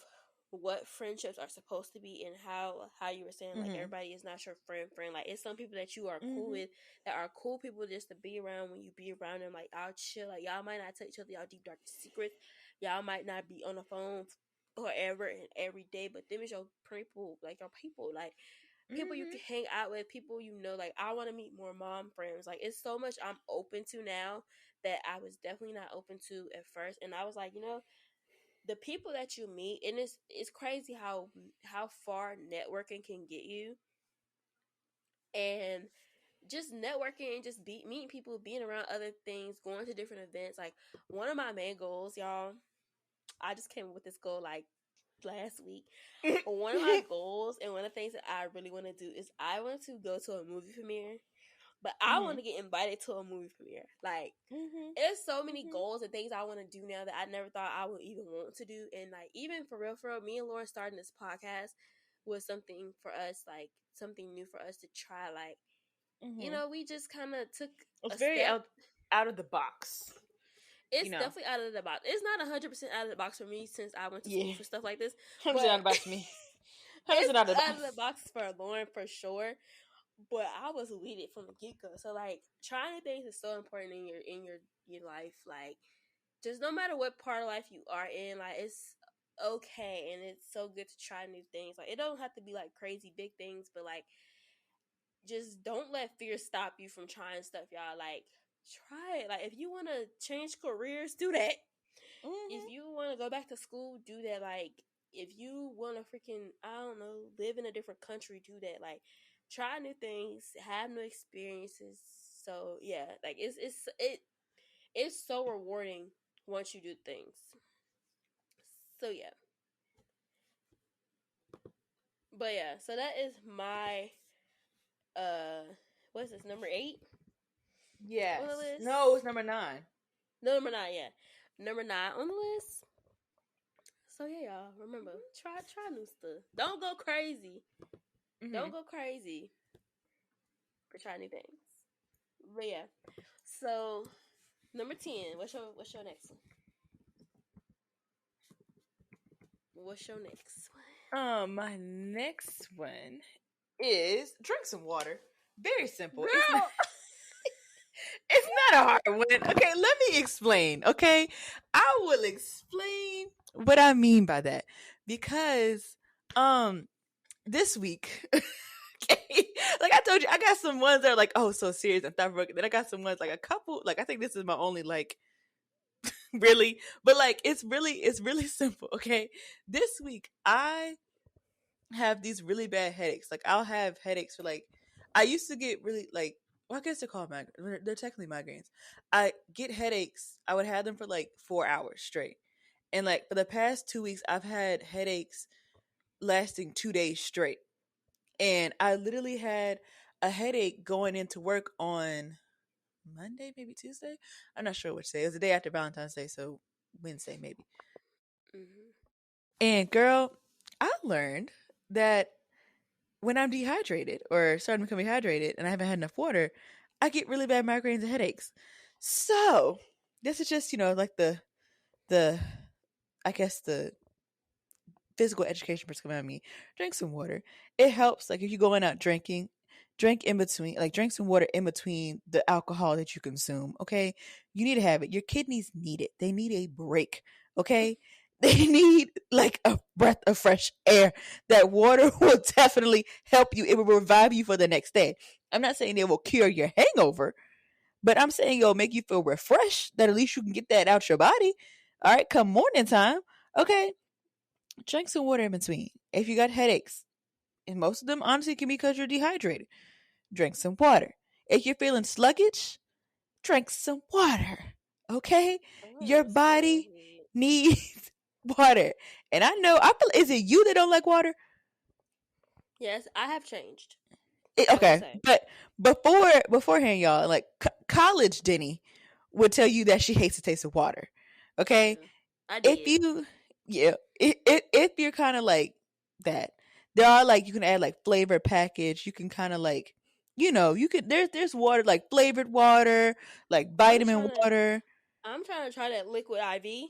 what friendships are supposed to be, and how you were saying like Mm-hmm. everybody is not your friend. Like it's some people that you are cool Mm-hmm. with, that are cool people just to be around. When you be around them, like y'all chill, like y'all might not tell each other y'all deep dark secrets, y'all might not be on the phone forever and every day, but them is your people, like your people, like people you Mm-hmm. can hang out with, people you know. Like I want to meet more mom friends. Like it's so much I'm open to now that I was definitely not open to at first. And I was like, the people that you meet, and it's crazy how far networking can get you. And just networking and just meeting people, being around other things, going to different events. Like one of my main goals, y'all, I just came up with this goal like last week. One of my goals and one of the things that I really want to do is I want to go to a movie premiere, but I want Mm-hmm. to get invited to a movie premiere. Like Mm-hmm. there's so many Mm-hmm. goals and things I want to do now that I never thought I would even want to do. And like even for real, me and Lauren starting this podcast was something for us, like something new for us to try. Like, Mm-hmm. we just kind of took It's a very step. out of the box. It's definitely out of the box. It's not 100% out of the box for me since I went to school Yeah. for stuff like this, 100% out of but the box to me. 100% it's out of the out of the box. box for Lauren for sure. But I was with it from the get go. So like trying things is so important in your life. Like just no matter what part of life you are in, like it's okay, and it's so good to try new things. Like it don't have to be like crazy big things, but like just don't let fear stop you from trying stuff, y'all. Like try it. Like if you want to change careers, do that. If Mm-hmm. you want to go back to school, do that. Like if you want to freaking, I don't know, live in a different country, do that. Like try new things, have new experiences. So yeah, like it's so rewarding once you do things. So yeah. But yeah, so that is my uh what's this, number 8 on the Yes. list? No, it's number 9. No, number 9, yeah. Number 9 on the list. So yeah, y'all, remember, try new stuff. Don't go crazy. Mm-hmm. Don't go crazy, but try new things. But yeah. So number 10, what's your next one? What's your next My next one is drink some water. Very simple. one? It's not Girl. it's not a hard one. Okay, let me explain. Okay. I will explain what I mean by that. Because this week okay, like I told you, I got some ones that are like, oh, so serious and thought provoking. Then I got some ones like a couple, like I think this is my only like really, but like it's really simple. Okay, this week I have these really bad headaches. Like I'll have headaches for like I used to get really like, well, I guess they're called migraines. They're technically migraines. I get headaches. I would have them for like 4 hours straight, and like for the past 2 weeks, I've had headaches lasting 2 days straight. And I literally had a headache going into work on Monday, maybe Tuesday. I'm not sure which day. It was the day after Valentine's Day, so Wednesday maybe. Mm-hmm. And girl, I learned that when I'm dehydrated or starting to become dehydrated and I haven't had enough water, I get really bad migraines and headaches. So this is just, like the I guess the physical education person coming at me. Drink some water. It helps. Like if you're going out drinking, drink in between, like drink some water in between the alcohol that you consume. Okay. You need to have it. Your kidneys need it. They need a break. Okay. They need like a breath of fresh air. That water will definitely help you. It will revive you for the next day. I'm not saying it will cure your hangover, but I'm saying it'll make you feel refreshed, that at least you can get that out your body. All right. Come morning time. Okay, drink some water in between. If you got headaches, and most of them honestly can be because you're dehydrated, drink some water. If you're feeling sluggish, drink some water. Okay? Your body Understood. needs water. And I feel, is it you that don't like water? Yes, I have changed. It, I will okay, say. but beforehand, y'all, like college Denny would tell you that she hates the taste of water. Okay, Mm-hmm. I if did. you yeah, if you're kind of like that, there are like you can add like flavor package. You can kind of like you can there's water like flavored water, like I'm vitamin trying to water. I'm trying to try that liquid IV.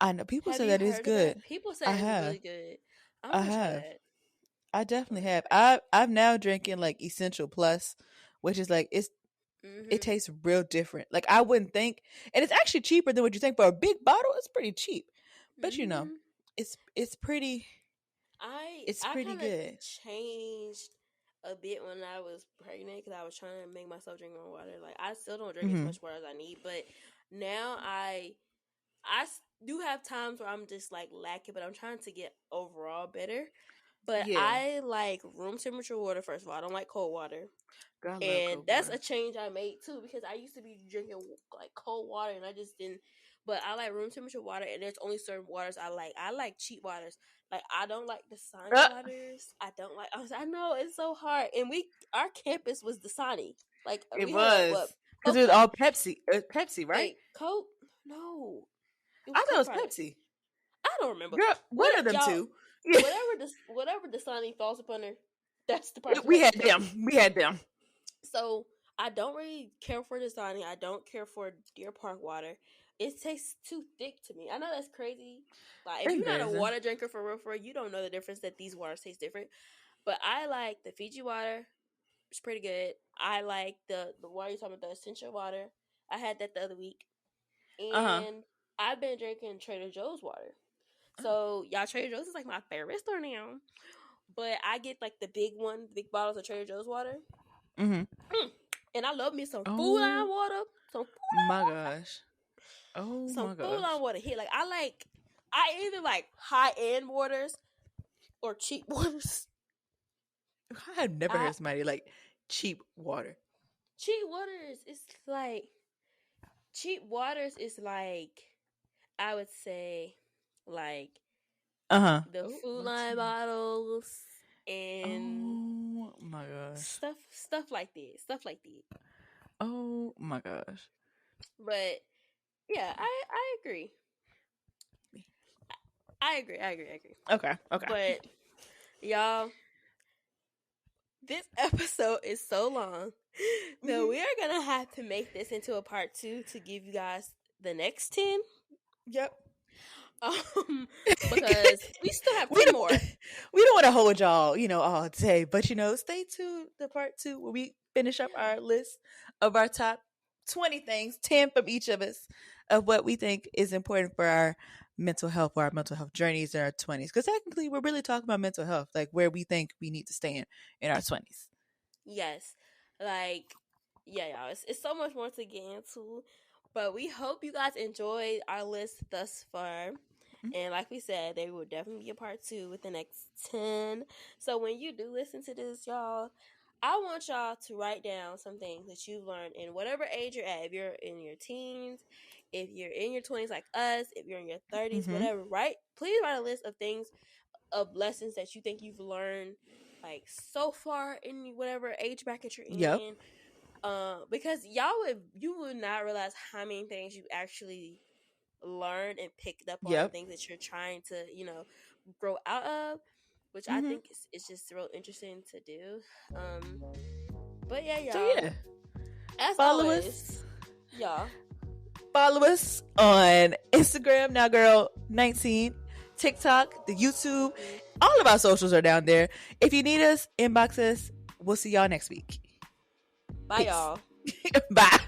I know people Have say you that is heard of that? good. People I say it's have. really good. I I want to try have. that. I I definitely want to have. try that. I've now drinking like Essential Plus, which is like it Mhm. tastes real different. Like I wouldn't think, and it's actually cheaper than what you think. For a big bottle, it's pretty cheap. But Mhm. it's pretty it's I pretty kind of good. changed a bit when I was pregnant because I was trying to make myself drink more water. Like I still don't drink as Hmm. much water as I need, but now do have times where I'm just like lacking, but I'm trying to get overall better. But Yeah, I like room temperature water first of all. I don't like cold water. girl, I love And cold that's water. a change I made too because I used to be drinking like cold water and I just didn't. But I like room temperature water, and there's only certain waters I like. I like cheap waters. Like I don't like Dasani Uh, waters. I don't like. I know it's so hard. And our campus was Dasani. Like it we had what was because it Coke? was all Pepsi. Pepsi, right? Wait, Coke? No, it was I thought it Coke was products. Pepsi. I don't remember. Girl, one What of them y'all? two. Yeah, Whatever Dasani falls upon her, that's the product you we like. had them. We had them. So I don't really care for Dasani. I don't care for Deer Park water. It tastes too thick to me. I know that's crazy. Like if you're not a Embarrassing. water drinker for real, you don't know the difference that these waters taste different. But I like the Fiji water. It's pretty good. I like the water you're talking about, the essential water. I had that the other week. Uh huh. And I've been drinking Trader Joe's water. So y'all, Trader Joe's is like my favorite store now. But I get like the big bottles of Trader Joe's water. Mm-hmm. Mm. And I love me some food line Oh water. my gosh. Oh Some my food gosh. line water hit. I either like high end waters or cheap waters. I have never I heard somebody like cheap water. cheap waters is like cheap waters is like I would say like Uh huh. the Oh, food what's line bottles and oh my gosh. stuff like that. Stuff like that. Oh my gosh. But yeah, I agree. I agree. I agree. I agree. Okay. Okay. But y'all, this episode is so long that we are gonna have to make this into a part 2 to give you guys the next 10. Yep. Because we still have we 10 don't more. we don't want to hold y'all, all day, but stay tuned to part 2 where we finish up our list of our top 20 things, 10 from each of us, of what we think is important for our mental health or our mental health journeys in our 20s. Because technically, we're really talking about mental health, like where we think we need to stand in our 20s. Yes. Like, yeah, y'all. It's so much more to get into. But we hope you guys enjoyed our list thus far. And like we said, there will definitely be a part 2 with the next 10. So when you do listen to this, y'all, I want y'all to write down some things that you've learned in whatever age you're at. If you're in your teens, if you're in your 20s like us, if you're in your 30s, Mm-hmm. whatever, please write a list of things, of lessons that you think you've learned like so far in whatever age bracket you're Yep. in. Because you would not realize how many things you actually learned and picked up on, Yep. things that you're trying to grow out of, which I Mm-hmm. think is just real interesting to do. But yeah, So y'all, yeah, as follow always, us. y'all, Follow us on Instagram, Now Girl 19, TikTok, the YouTube. All of our socials are down there. If you need us, inbox us. We'll see y'all next week. bye, Peace. y'all. Bye.